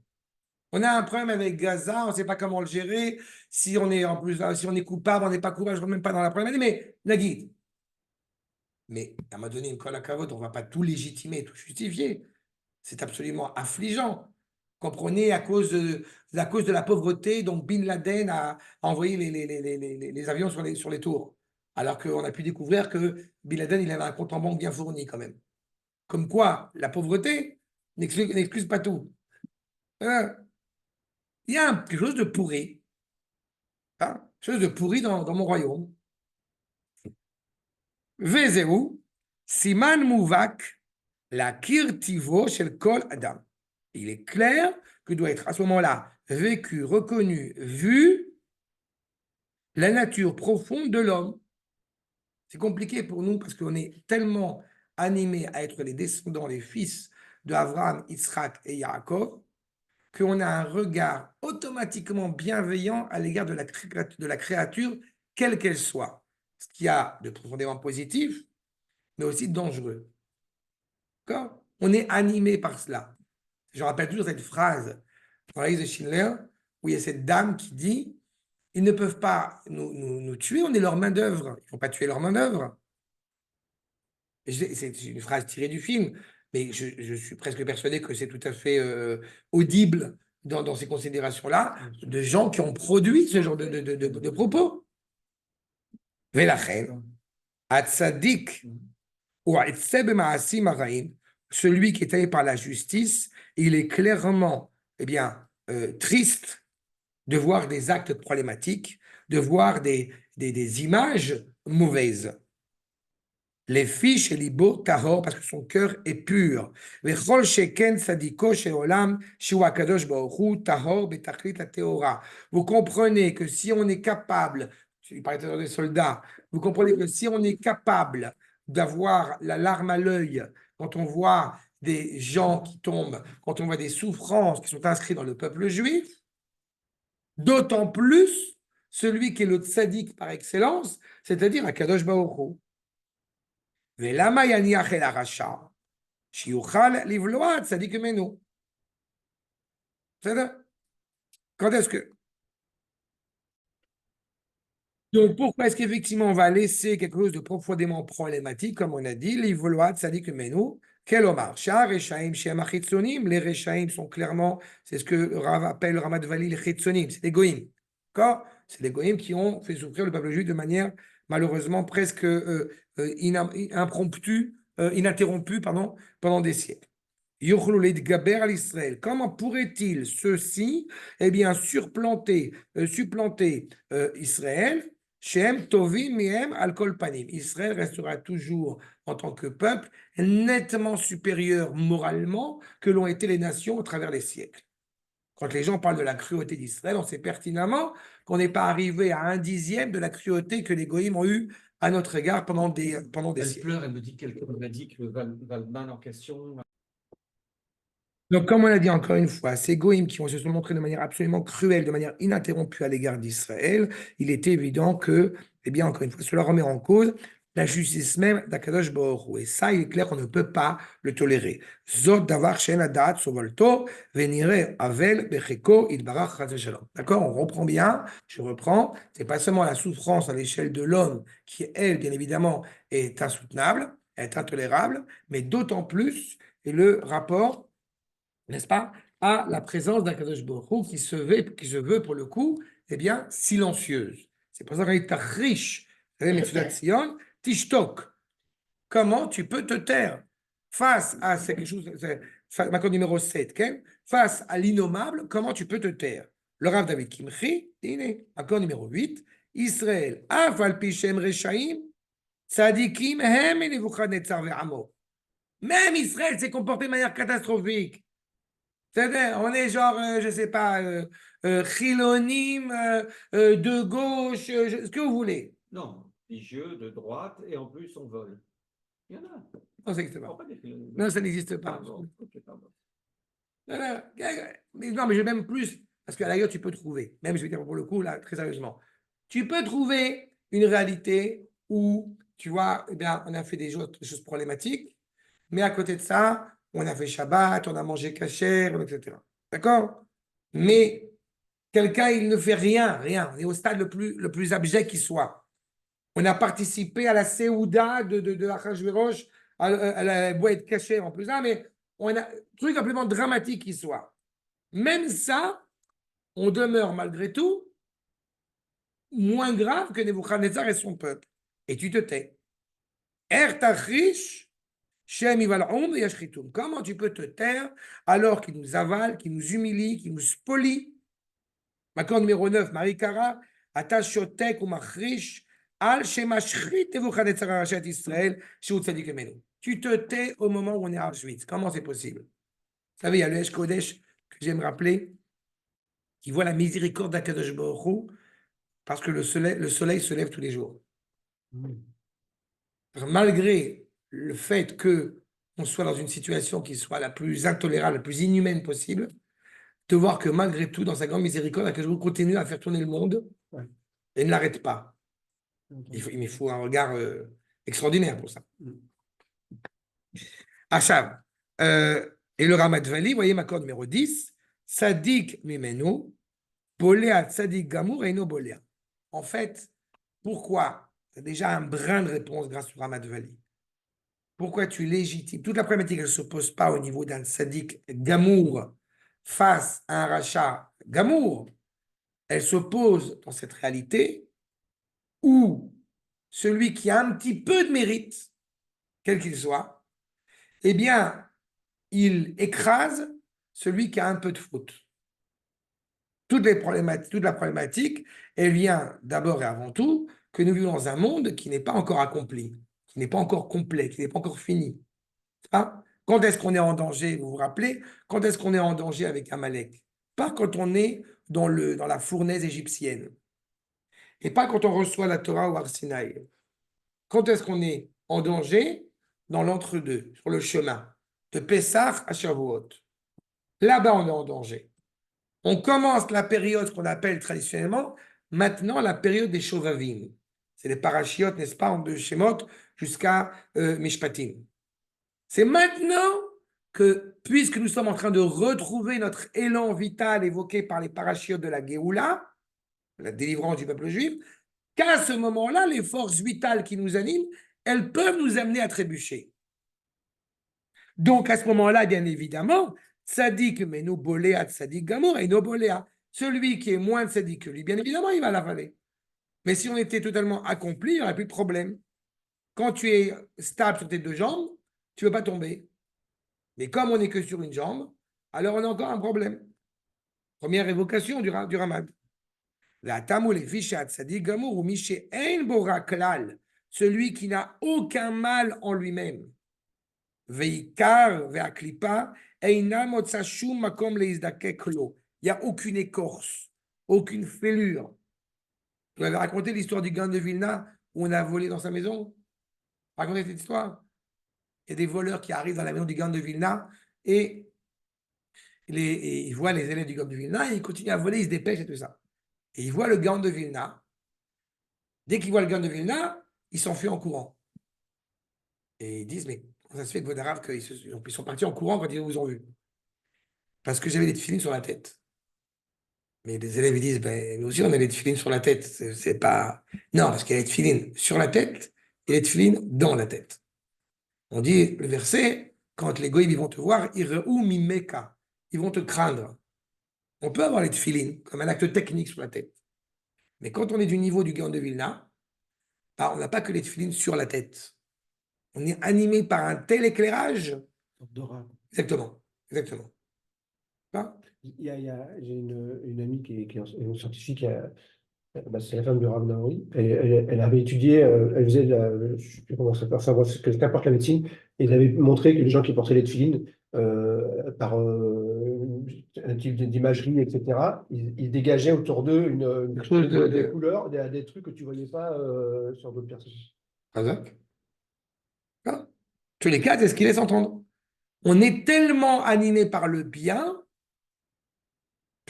Speaker 1: On a un problème avec Gaza, on ne sait pas comment le gérer. Si on est en plus, si on est coupable, on n'est pas coupable, je ne rentre même pas dans la problématique, mais la guide. Mais à un moment donné, une colle à cavote, on ne va pas tout légitimer, tout justifier. C'est absolument affligeant. Comprenez, à cause de la pauvreté, donc Bin Laden a envoyé les avions sur les tours. Alors qu'on a pu découvrir que Bin Laden, il avait un compte en banque bien fourni quand même. Comme quoi, la pauvreté n'excuse pas tout. Il y a quelque chose de pourri. Hein, quelque chose de pourri dans mon royaume. Vezeu, Siman Mouvak, la kirtivo shel kol adam. Il est clair que doit être à ce moment-là vécu, reconnu, vu la nature profonde de l'homme. C'est compliqué pour nous parce qu'on est tellement animés à être les descendants, les fils de Abraham, Yitzhak et Yaakov, qu'on a un regard automatiquement bienveillant à l'égard de la créature, quelle qu'elle soit. Ce qui a de profondément positif, mais aussi dangereux. D'accord? On est animé par cela. Je rappelle toujours cette phrase dans la liste de Schindler, où il y a cette dame qui dit « Ils ne peuvent pas nous tuer, on est leur main-d'œuvre. Ils ne vont pas tuer leur main-d'œuvre. » C'est une phrase tirée du film, mais je suis presque persuadé que c'est tout à fait audible dans ces considérations-là, de gens qui ont produit ce genre de propos. Velachen, Atzadik, ou celui qui est allé par la justice, il est clairement triste de voir des actes problématiques, de voir des images mauvaises. Les fiches et libo tahor, parce que son cœur est pur. Vechol sheken sadiko sheolam shiwa kadosh baruchu tahor betachlit teora. Vous comprenez que si on est capable, je parlais des soldats, vous comprenez que si on est capable d'avoir la larme à l'œil quand on voit des gens qui tombent, quand on voit des souffrances qui sont inscrites dans le peuple juif, d'autant plus celui qui est le tzaddik par excellence, c'est-à-dire Akadosh Baruch Hu. ולמה יניח אל הרשע? שיוכל לבלוע צדיק ממנו. בסדר? Quand est-ce que... Donc, pourquoi est-ce qu'effectivement on va laisser quelque chose de profondément problématique, comme on a dit, l'ivloat tzadik menu, quel omar? Shah rechaim shem achitzonim, les rechaim sont clairement, c'est ce que Rav appelle le Ramat Vali, les chitzonim, c'est des goïms. D'accord? C'est des goïms qui ont fait souffrir le peuple juif de manière malheureusement presque impromptue, ininterrompue, pardon, pendant des siècles. Comment pourrait-il ceci, eh bien, supplanter Israël? Shem tovim miem al kol panim. Israël restera toujours en tant que peuple nettement supérieur moralement que l'ont été les nations au travers des siècles. Quand les gens parlent de la cruauté d'Israël, on sait pertinemment qu'on n'est pas arrivé à 1/10 de la cruauté que les goïms ont eue à notre égard pendant des siècles.
Speaker 2: Elle pleure, elle me dit quelqu'un m'a dit que le Valman en question.
Speaker 1: Donc, comme on l'a dit encore une fois, ces goïms qui se sont montrés de manière absolument cruelle, de manière ininterrompue à l'égard d'Israël, il est évident que, eh bien, encore une fois, cela remet en cause la justice même d'Akadosh Baruch Hu. Et ça, il est clair qu'on ne peut pas le tolérer. Zot davar she'en hadat sovolto venire avel becheko idbarach chas v'shalom. D'accord, on reprend bien, je reprends. C'est pas seulement la souffrance à l'échelle de l'homme qui, elle, bien évidemment, est insoutenable, est intolérable, mais d'autant plus, et le rapport, n'est-ce pas, à la présence d'un Kadosh Baruch Hu qui se veut pour le coup, eh bien, silencieuse. C'est pour ça qu'on dit Tachrish, Sion, Tishtok. Comment tu peux te taire face à quelque chose, accord numéro 7, face à l'innommable, comment tu peux te taire? Le Rav David Kimchi, accord numéro 8, Israël, Afal Pishem Rechaim, Tzadikim, Hem et Nebuchadnezzar ve'amo. Même Israël s'est comporté de manière catastrophique. C'est-à-dire, on est genre, je ne sais pas, chilonim, de gauche, ce que vous voulez.
Speaker 2: Non, religieux, de droite, et en plus on vole. Il y en a.
Speaker 1: Non, ça n'existe pas.
Speaker 2: Non,
Speaker 1: Non, ça n'existe pas.
Speaker 2: Pardon. Okay, pardon.
Speaker 1: Non, mais je vais même plus, parce qu'à l'ailleurs, tu peux trouver, même je vais dire pour le coup, là, très sérieusement, tu peux trouver une réalité où, tu vois, eh bien, on a fait des choses problématiques, mais à côté de ça, on a fait Shabbat, on a mangé kasher, etc. D'accord? Mais quelqu'un, il ne fait rien. On est au stade le plus abject qui soit. On a participé à la Séouda de Achashverosh, à la boîte cachée en plus, mais on a un truc absolument dramatique qui soit. Même ça, on demeure malgré tout moins grave que Nebuchadnezzar et son peuple. Et tu te tais. Ertachish, Shem Ival'um et Yashritum. Comment tu peux te taire alors qu'il nous avale, qu'il nous humilie, qu'il nous spolie? Macron numéro 9, Marie Cara, Atashotek ou Machrish, Al Shemashrit Nebuchadnezzar Rachat Israël, Shut Tzadik Emenu. Tu te tais au moment où on est à Auschwitz. Comment c'est possible? Vous savez, il y a le Esh Kodesh que j'aime rappeler, qui voit la miséricorde d'Akadosh Baruch Hu Parce que le soleil se lève tous les jours.
Speaker 3: Mm.
Speaker 1: Malgré le fait qu'on soit dans une situation qui soit la plus intolérable, la plus inhumaine possible, de voir que malgré tout, dans sa grande miséricorde, Akadosh continue à faire tourner le monde
Speaker 3: Ouais.
Speaker 1: et ne l'arrête pas.
Speaker 3: Ok.
Speaker 1: Il faut un regard extraordinaire pour ça.
Speaker 3: Mm.
Speaker 1: Achav. Et le Ramat Vali, vous voyez ma corde numéro 10, Sadik Mimenu, Boléa Sadik Gamour et no Boléa. En fait, pourquoi? Tu as déjà un brin de réponse grâce au Ramat Vali. Pourquoi tu légitimes? Toute la problématique, elle ne se pose pas au niveau d'un Sadik Gamour face à un rachat Gamour. Elle se pose dans cette réalité où celui qui a un petit peu de mérite, quel qu'il soit, eh bien, il écrase celui qui a un peu de faute. Toute la problématique, elle vient d'abord et avant tout que nous vivons dans un monde qui n'est pas encore accompli, qui n'est pas encore complet, qui n'est pas encore fini. Hein? Quand est-ce qu'on est en danger, vous vous rappelez? Quand est-ce qu'on est en danger avec Amalek? Pas quand on est dans la fournaise égyptienne. Et pas quand on reçoit la Torah au Har Sinaï. Quand est-ce qu'on est en danger? Dans l'entre-deux, sur le chemin, de Pessah à Shavuot. Là-bas, on est en danger. On commence la période qu'on appelle traditionnellement, maintenant, la période des Shovavim. C'est les parachiotes, n'est-ce pas, de Shemot jusqu'à Mishpatim. C'est maintenant que, puisque nous sommes en train de retrouver notre élan vital évoqué par les parachiotes de la Géoula, la délivrance du peuple juif, qu'à ce moment-là, les forces vitales qui nous animent, elles peuvent nous amener à trébucher. Donc, à ce moment-là, bien évidemment, Tzadik menu boléa Tzadik gamour et no boléa. Celui qui est moins Tzadik que lui, bien évidemment, il va l'avaler. Mais si on était totalement accompli, il n'y aurait plus de problème. Quand tu es stable sur tes deux jambes, tu ne veux pas tomber. Mais comme on n'est que sur une jambe, alors on a encore un problème. Première évocation du Ramad. La tamoul et fichat Tzadik gamour ou miché ein bora klal. Celui qui n'a aucun mal en lui-même. Veikar, veaklipa, eina motsashum makom leizdakeklo. Il n'y a aucune écorce, aucune fêlure. Vous avez raconté l'histoire du Gaon de Vilna où on a volé dans sa maison? Racontez cette histoire. Il y a des voleurs qui arrivent dans la maison du Gaon de Vilna et ils voient les élèves du Gaon de Vilna et ils continuent à voler, ils se dépêchent et tout ça. Et ils voient le Gaon de Vilna. Dès qu'ils voient le Gaon de Vilna, ils s'enfuient en courant. Et ils disent, mais comment ça se fait que vos arabes, ils sont partis en courant quand ils vous ont vu? Parce que j'avais des tefilines sur la tête. Mais les élèves ils disent, ben, nous aussi on a des tefilines sur la tête. C'est pas... Non, parce qu'il y a des tefilines sur la tête et des tefilines dans la tête. On dit le verset, quand les goïs ils vont te voir, ils vont te craindre. On peut avoir les tefilines comme un acte technique sur la tête. Mais quand on est du niveau du Gaon de Vilna, ben, on n'a pas que les tefilines sur la tête. On est animé par un tel éclairage.
Speaker 3: D'aura.
Speaker 1: Exactement. Exactement. Hein?
Speaker 3: J'ai une amie qui est une scientifique, c'est la femme de Rav Naori. Elle avait étudié, elle faisait, je ne sais plus comment ça s'appelle, enfin, bref, qu'importe la médecine, et elle avait montré que les gens qui portaient les tefilines, par un type d'imagerie, etc., ils dégageaient autour d'eux des couleurs, des trucs que tu ne voyais pas sur d'autres personnes.
Speaker 1: Razak. Hein? Tous les cas, c'est ce qu'il laisse entendre. On est tellement animé par le bien,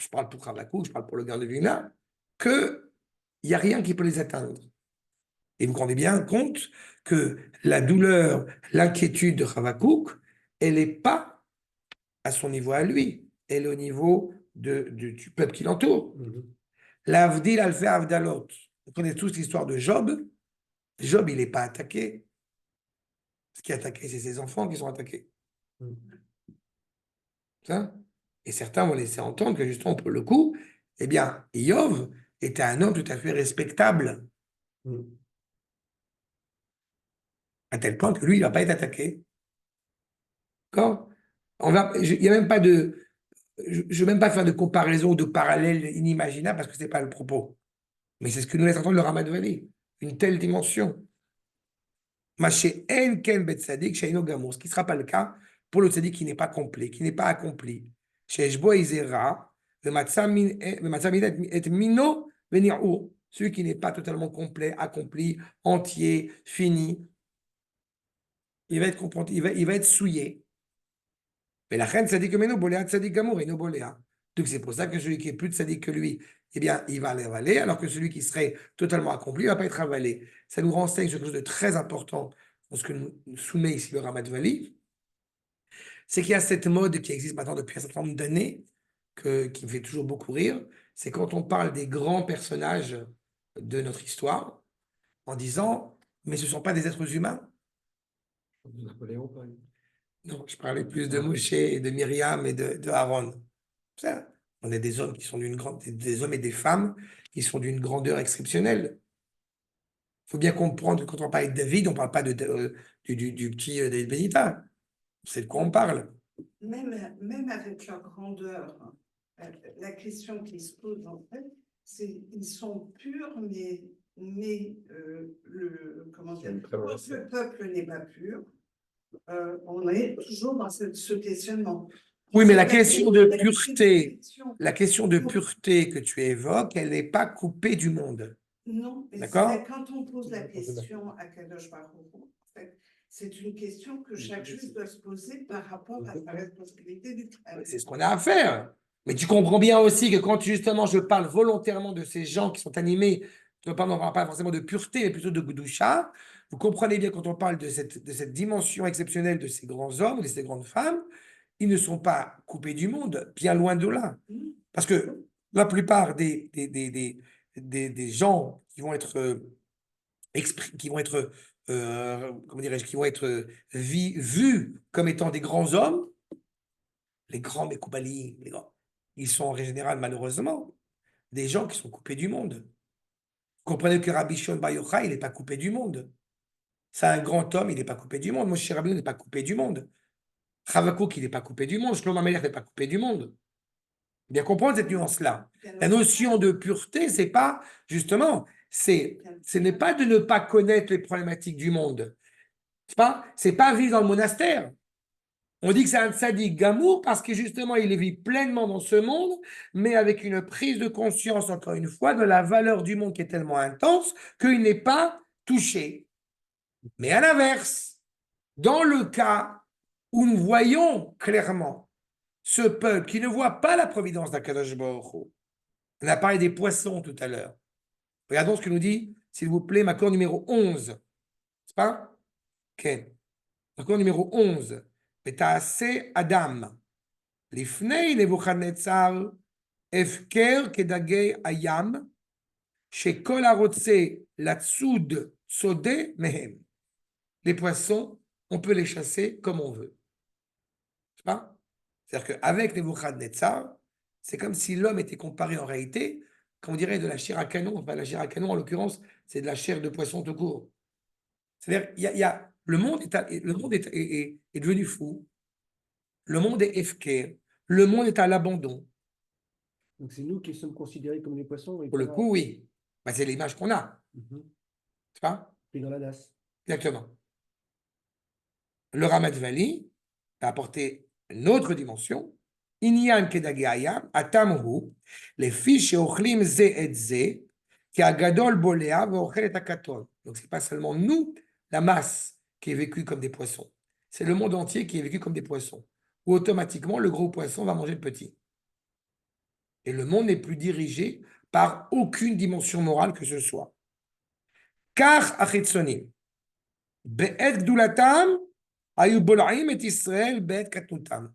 Speaker 1: je parle pour Ravakou, je parle pour le Gaon de Vilna, qu'il n'y a rien qui peut les atteindre. Et vous vous rendez bien compte que la douleur, l'inquiétude de Ravakouk, elle n'est pas à son niveau à lui, elle est au niveau du peuple qui l'entoure. L'Avdil al-Fait Avdalot. Vous connaissez tous l'histoire de Job. Job, il n'est pas attaqué. Ce qui est attaqué, c'est ses enfants qui sont attaqués. Ça? Et certains vont laisser entendre que justement, pour le coup, eh bien, Iov était un homme tout à fait respectable. À tel point que lui, il ne va pas être attaqué. D'accord? Il n'y a même pas de... Je ne veux même pas faire de comparaison ou de parallèle inimaginable parce que ce n'est pas le propos. Mais c'est ce que nous laisse entendre le Ramat Vali. Une telle dimension. Maché en ken bet tzadik sheino gamour. Ce qui ne sera pas le cas pour le tzadik qui n'est pas complet, qui n'est pas accompli. Chez Eshbo Izera, le matzah et mino venirou. celui qui n'est pas totalement complet, accompli, entier, fini, il va être souillé. Mais la reine Tzadik Meno Boléa Tzadik Gamour et no Boléa. Donc c'est pour ça que celui qui est plus tzadik que lui, eh bien, il va avaler, alors que celui qui serait totalement accompli ne va pas être avalé. Ça nous renseigne sur quelque chose de très important dans ce que nous soumet ici le Ramat Vali, c'est qu'il y a cette mode qui existe maintenant depuis un certain nombre d'années, qui me fait toujours beaucoup rire, c'est quand on parle des grands personnages de notre histoire, en disant, mais ce ne sont pas des êtres humains.
Speaker 2: Napoléon, par exemple.
Speaker 1: Non, je parlais plus de Moshe et de Myriam et de Aaron. Ça, on est des hommes qui sont des hommes et des femmes qui sont d'une grandeur exceptionnelle. Il faut bien comprendre que quand on parle de David, on ne parle pas du petit David Benita. C'est de quoi on parle.
Speaker 4: Même avec leur grandeur, la question qui se pose en fait, c'est ils sont purs, mais le peuple n'est pas pur. On est toujours dans ce questionnement.
Speaker 1: Oui, mais la question de pureté que tu évoques, elle n'est pas coupée du monde.
Speaker 4: Non, mais
Speaker 1: d'accord?
Speaker 4: Quand on pose la question à Kadosh Baruch Hu, en fait, c'est une question que chaque juif doit se poser par rapport à sa responsabilité du travail.
Speaker 1: C'est ce qu'on a à faire. Mais tu comprends bien aussi que quand justement je parle volontairement de ces gens qui sont animés, je ne parle pas forcément de pureté, mais plutôt de Gudusha, vous comprenez bien quand on parle de cette dimension exceptionnelle de ces grands hommes, de ces grandes femmes, ils ne sont pas coupés du monde, bien loin de là. Parce que la plupart des gens qui vont être comment dirais-je, qui vont être vus comme étant des grands hommes, les grands Mekoubali, ils sont en général, malheureusement, des gens qui sont coupés du monde. Vous comprenez que Rabbi Shimon Bar Yochai, il n'est pas coupé du monde. C'est un grand homme, il n'est pas coupé du monde. Moshe Rabbeinu n'est pas coupé du monde. Chavakouk, il n'est pas coupé du monde. Shlomo Amelech n'est pas coupé du monde. Bien comprendre cette nuance-là. La notion de pureté, c'est pas, justement, ce n'est pas de ne pas connaître les problématiques du monde. C'est pas vivre dans le monastère. On dit que c'est un tzaddik gamour parce que justement, il vit pleinement dans ce monde, mais avec une prise de conscience, encore une fois, de la valeur du monde qui est tellement intense qu'il n'est pas touché. Mais à l'inverse, dans le cas où nous voyons clairement ce peuple qui ne voit pas la providence d'Akadosh Baruch Hu, on a parlé des poissons tout à l'heure. Regardons ce que nous dit, s'il vous plaît, Makor numéro 11. C'est pas? Ok. Makor numéro 11. ותעשה אדם לפני נבוכדנצר הפקר כדגי הים שכל הרוצה לצוד צודה מהם. Les poissons, on peut les chasser comme on veut. C'est pas? C'est-à-dire qu'avec Nebuchadnezzar, c'est comme si l'homme était comparé en réalité, comme on dirait de la chair à canon. Enfin, la chair à canon, en l'occurrence, c'est de la chair de poisson tout court. C'est-à-dire, le monde est devenu fou. Le monde est efker. Le monde est à l'abandon.
Speaker 3: Donc c'est nous qui sommes considérés comme des poissons.
Speaker 1: Pour le coup, oui. Ben, c'est l'image qu'on a. C'est pas?
Speaker 3: Pris dans la nasse.
Speaker 1: Exactement. Le Ramat Vali a apporté une autre dimension. Inyan kedagayam atamhu les fiches ochlim ze et ze qui a gadol bolea veochel et akaton. Donc c'est pas seulement nous, la masse, qui est vécue comme des poissons. C'est le monde entier qui est vécu comme des poissons. Où automatiquement le gros poisson va manger le petit. Et le monde n'est plus dirigé par aucune dimension morale que ce soit. Car achitzonim be'et gdulatam ayu bol'im et Israël be'et katnutam.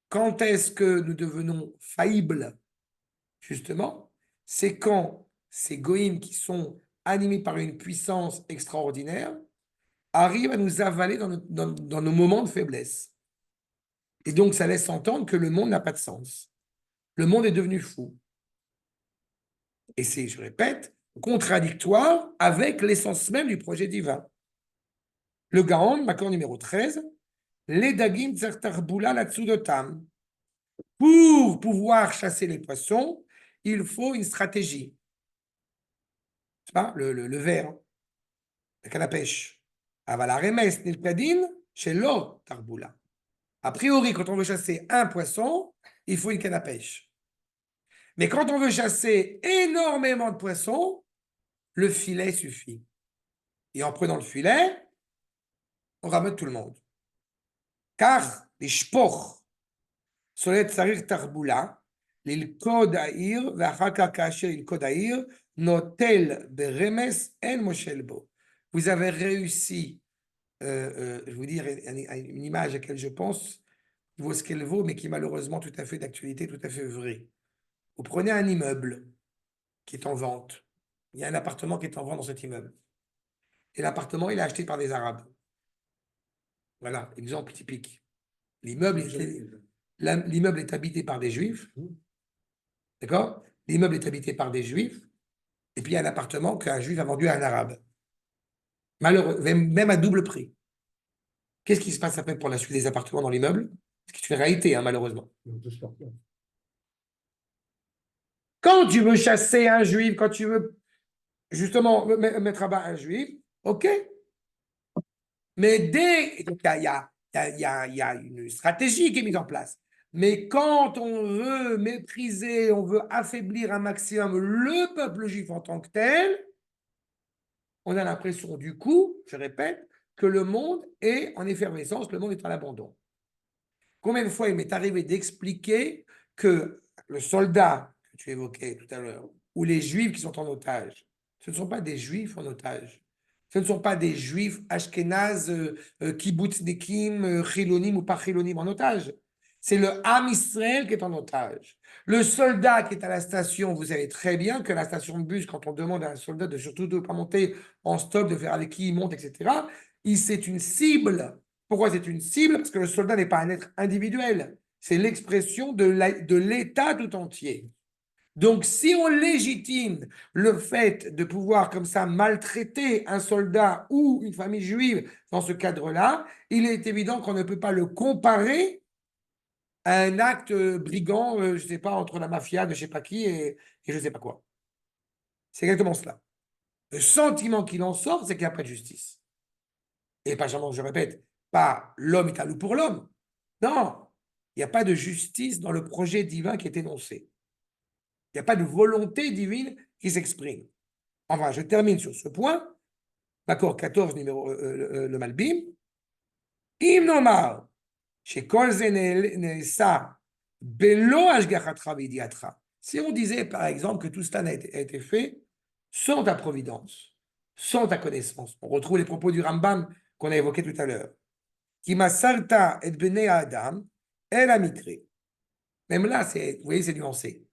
Speaker 1: Quand est-ce que nous devenons faillibles? Justement, c'est quand ces goïms qui sont animés par une puissance extraordinaire arrivent à nous avaler dans nos moments de faiblesse. Et donc, ça laisse entendre que le monde n'a pas de sens. Le monde est devenu fou. Et c'est, je répète, contradictoire avec l'essence même du projet divin. Le Gaon, Makor numéro 13, les dagim tzartarboula latsudotam. Pour pouvoir chasser les poissons, il faut une stratégie. C'est pas le verre, la canne à pêche. Avala remes nilkadin shelo tarboula. A priori, quand on veut chasser un poisson, il faut une canne à pêche. Mais quand on veut chasser énormément de poissons, le filet suffit. Et en prenant le filet, on ramène tout le monde. Car les shpoch, solet tsarir tarbula, l'ilkod ha'ir, ואחר כך כאשר ילכוד העיר, נוטל ברמס, אין מושל בו. Vous avez réussi, je vous dire une image à laquelle je pense, qui vaut ce qu'elle vaut, mais qui est malheureusement tout à fait d'actualité, tout à fait vraie. Vous prenez un immeuble qui est en vente. Il y a un appartement qui est en vente dans cet immeuble. Et l'appartement, il est acheté par des Arabes. Voilà, exemple typique. L'immeuble est habité par des Juifs. D'accord? L'immeuble est habité par des Juifs. Et puis il y a un appartement qu'un Juif a vendu à un Arabe. Malheureux, même à double prix. Qu'est-ce qui se passe après pour la suite des appartements dans l'immeuble? C'est une réalité, hein, malheureusement. Quand tu veux chasser un Juif, quand tu veux justement mettre à bas un Juif, ok. Mais dès... Donc, il y a une stratégie qui est mise en place. Mais quand on veut mépriser, on veut affaiblir un maximum le peuple juif en tant que tel, on a l'impression du coup, je répète, que le monde est en effervescence, le monde est en abandon. Combien de fois il m'est arrivé d'expliquer que le soldat que tu évoquais tout à l'heure, ou les juifs qui sont en otage, ce ne sont pas des juifs en otage. Ce ne sont pas des juifs ashkénazes, kibbutznikim, chilonim ou pas chilonim en otage. C'est le Ham Israël qui est en otage. Le soldat qui est à la station, vous savez très bien que la station de bus, quand on demande à un soldat de surtout de ne pas monter en stop, de faire avec qui il monte, etc., c'est une cible. Pourquoi c'est une cible? Parce que le soldat n'est pas un être individuel. C'est l'expression de l'État tout entier. Donc, si on légitime le fait de pouvoir comme ça maltraiter un soldat ou une famille juive dans ce cadre-là, il est évident qu'on ne peut pas le comparer à un acte brigand, je ne sais pas, entre la mafia de je ne sais pas qui et je ne sais pas quoi. C'est exactement cela. Le sentiment qu'il en sort, c'est qu'il n'y a pas de justice. Et pas seulement, je répète, pas l'homme est un loup pour l'homme. Non, il n'y a pas de justice dans le projet divin qui est énoncé. Il n'y a pas de volonté divine qui s'exprime. Enfin, je termine sur ce point. D'accord, 14, numéro, le Malbim. Im nomar, shekol ze ne'esa belo hashgachatra v'yidiatra. Si on disait, par exemple, que tout cela a été fait sans ta providence, sans ta connaissance, on retrouve les propos du Rambam qu'on a évoqué tout à l'heure. Ki masarta et bnei Adam el amikre. Même là, vous voyez, c'est nuancé.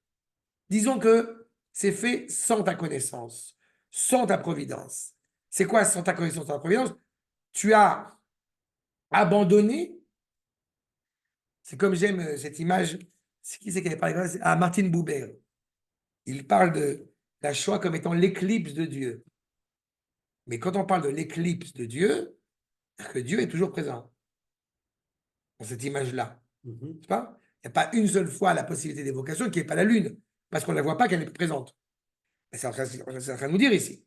Speaker 1: Disons que c'est fait sans ta connaissance, sans ta providence. C'est quoi sans ta connaissance, sans ta providence? Tu as abandonné. C'est comme j'aime cette image. C'est qui c'est qui avait parlé de ça? Ah, Martin Buber. Il parle de la Shoah comme étant l'éclipse de Dieu. Mais quand on parle de l'éclipse de Dieu, que Dieu est toujours présent dans cette image-là. C'est pas? Il n'y a pas une seule fois la possibilité d'évocation qui n'est pas la lune, parce qu'on ne la voit pas qu'elle est présente. C'est en train de nous dire ici.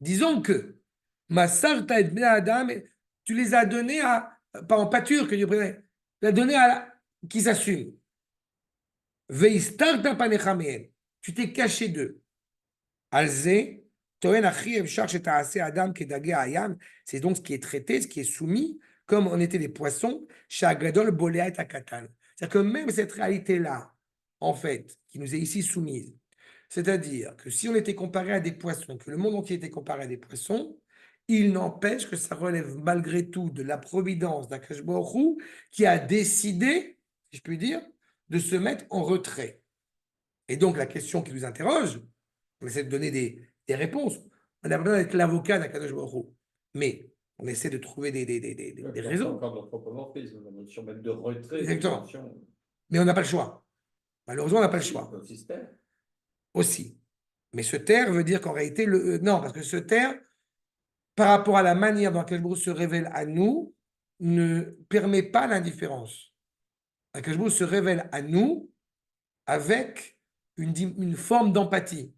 Speaker 1: Disons que Masarta et Bnei Adam, tu les as donnés à, pas en pâture que Dieu présentait, tu les as donnés à qui s'assument. Veistarta panechamehem, tu t'es caché d'eux. Alze, Toen Achiev cherche à assez Adam kedage ayam, c'est donc ce qui est traité, ce qui est soumis, comme on était des poissons, Shagadol Bolea et Akatan. C'est-à-dire que même cette réalité-là, en fait, qui nous est ici soumise, c'est-à-dire que si on était comparé à des poissons, que le monde entier était comparé à des poissons, il n'empêche que ça relève malgré tout de la providence d'Akash Baruch Hu qui a décidé, si je puis dire, de se mettre en retrait. Et donc la question qui nous interroge, on essaie de donner des réponses. On a besoin d'être l'avocat d'Akadosh Baruch Hu. Mais on essaie de trouver des raisons.
Speaker 2: Encore d'anthropomorphisme, la notion même de retrait.
Speaker 1: Exactement.
Speaker 2: Notion...
Speaker 1: Mais on n'a pas le choix. Malheureusement, on n'a pas le choix. Aussi. Mais se taire veut dire qu'en réalité, non, parce que se taire, par rapport à la manière dont Akadosh Baruch Hu se révèle à nous, ne permet pas l'indifférence. Akadosh Baruch Hu se révèle à nous avec une forme d'empathie.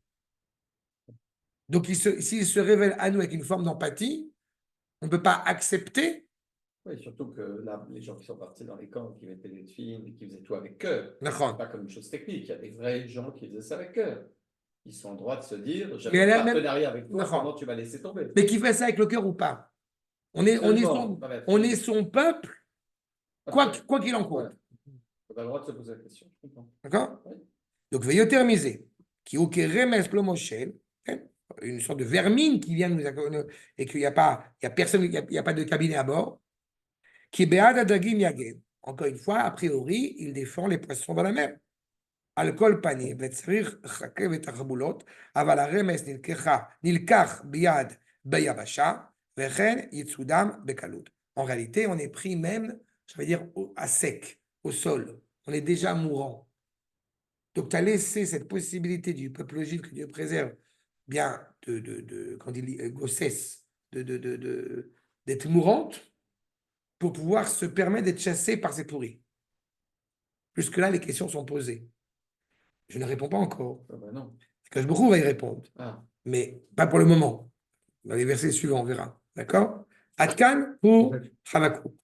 Speaker 1: Donc, s'il se révèle à nous avec une forme d'empathie, on ne peut pas accepter.
Speaker 2: Oui, surtout que là, les gens qui sont partis dans les camps, qui mettaient des films, qui faisaient tout avec eux,
Speaker 1: D'accord.
Speaker 2: c'est pas comme une chose technique. Il y a des vrais gens qui faisaient ça avec eux. ils sont en droit de se dire,
Speaker 1: Mais
Speaker 2: j'avais
Speaker 1: elle
Speaker 2: un
Speaker 1: a même-
Speaker 2: partenariat avec toi,
Speaker 1: D'accord.
Speaker 2: comment tu vas laisser tomber?
Speaker 1: Mais qui fait ça avec le cœur ou pas? On est
Speaker 2: Seulement,
Speaker 1: on est son peuple, quoi qu'il en coûte.
Speaker 2: Voilà. On a le droit de se poser la question, je comprends.
Speaker 1: D'accord?
Speaker 2: Oui.
Speaker 1: Donc, veillez misé, qui au remes le moshel, une sorte de vermine qui vient et qu'il n'y a pas, il y a personne, il y a pas de cabinet à bord, qui est be'ad adagim yagen. Encore une fois, a priori, il défend les poissons dans la mer. Alcool panier, vetzrich chakev et achbulot, aval remes nilkach biad beyabasha, vechen yitzudam bekalut. En réalité, on est pris même, ça veut dire à sec, au sol. On est déjà mourant. Donc, tu as laissé cette possibilité du peuple juif que Dieu préserve, bien, quand il dit grossesse, d'être mourante, pour pouvoir se permettre d'être chassé par ces pourris. Jusque-là, les questions sont posées. Je ne réponds pas encore.
Speaker 2: Ah bah non.
Speaker 1: Quand je me va y répondre.
Speaker 2: Ah.
Speaker 1: Mais pas pour le moment. Dans les versets suivants, on verra. D'accord? Atkan pour Havakou.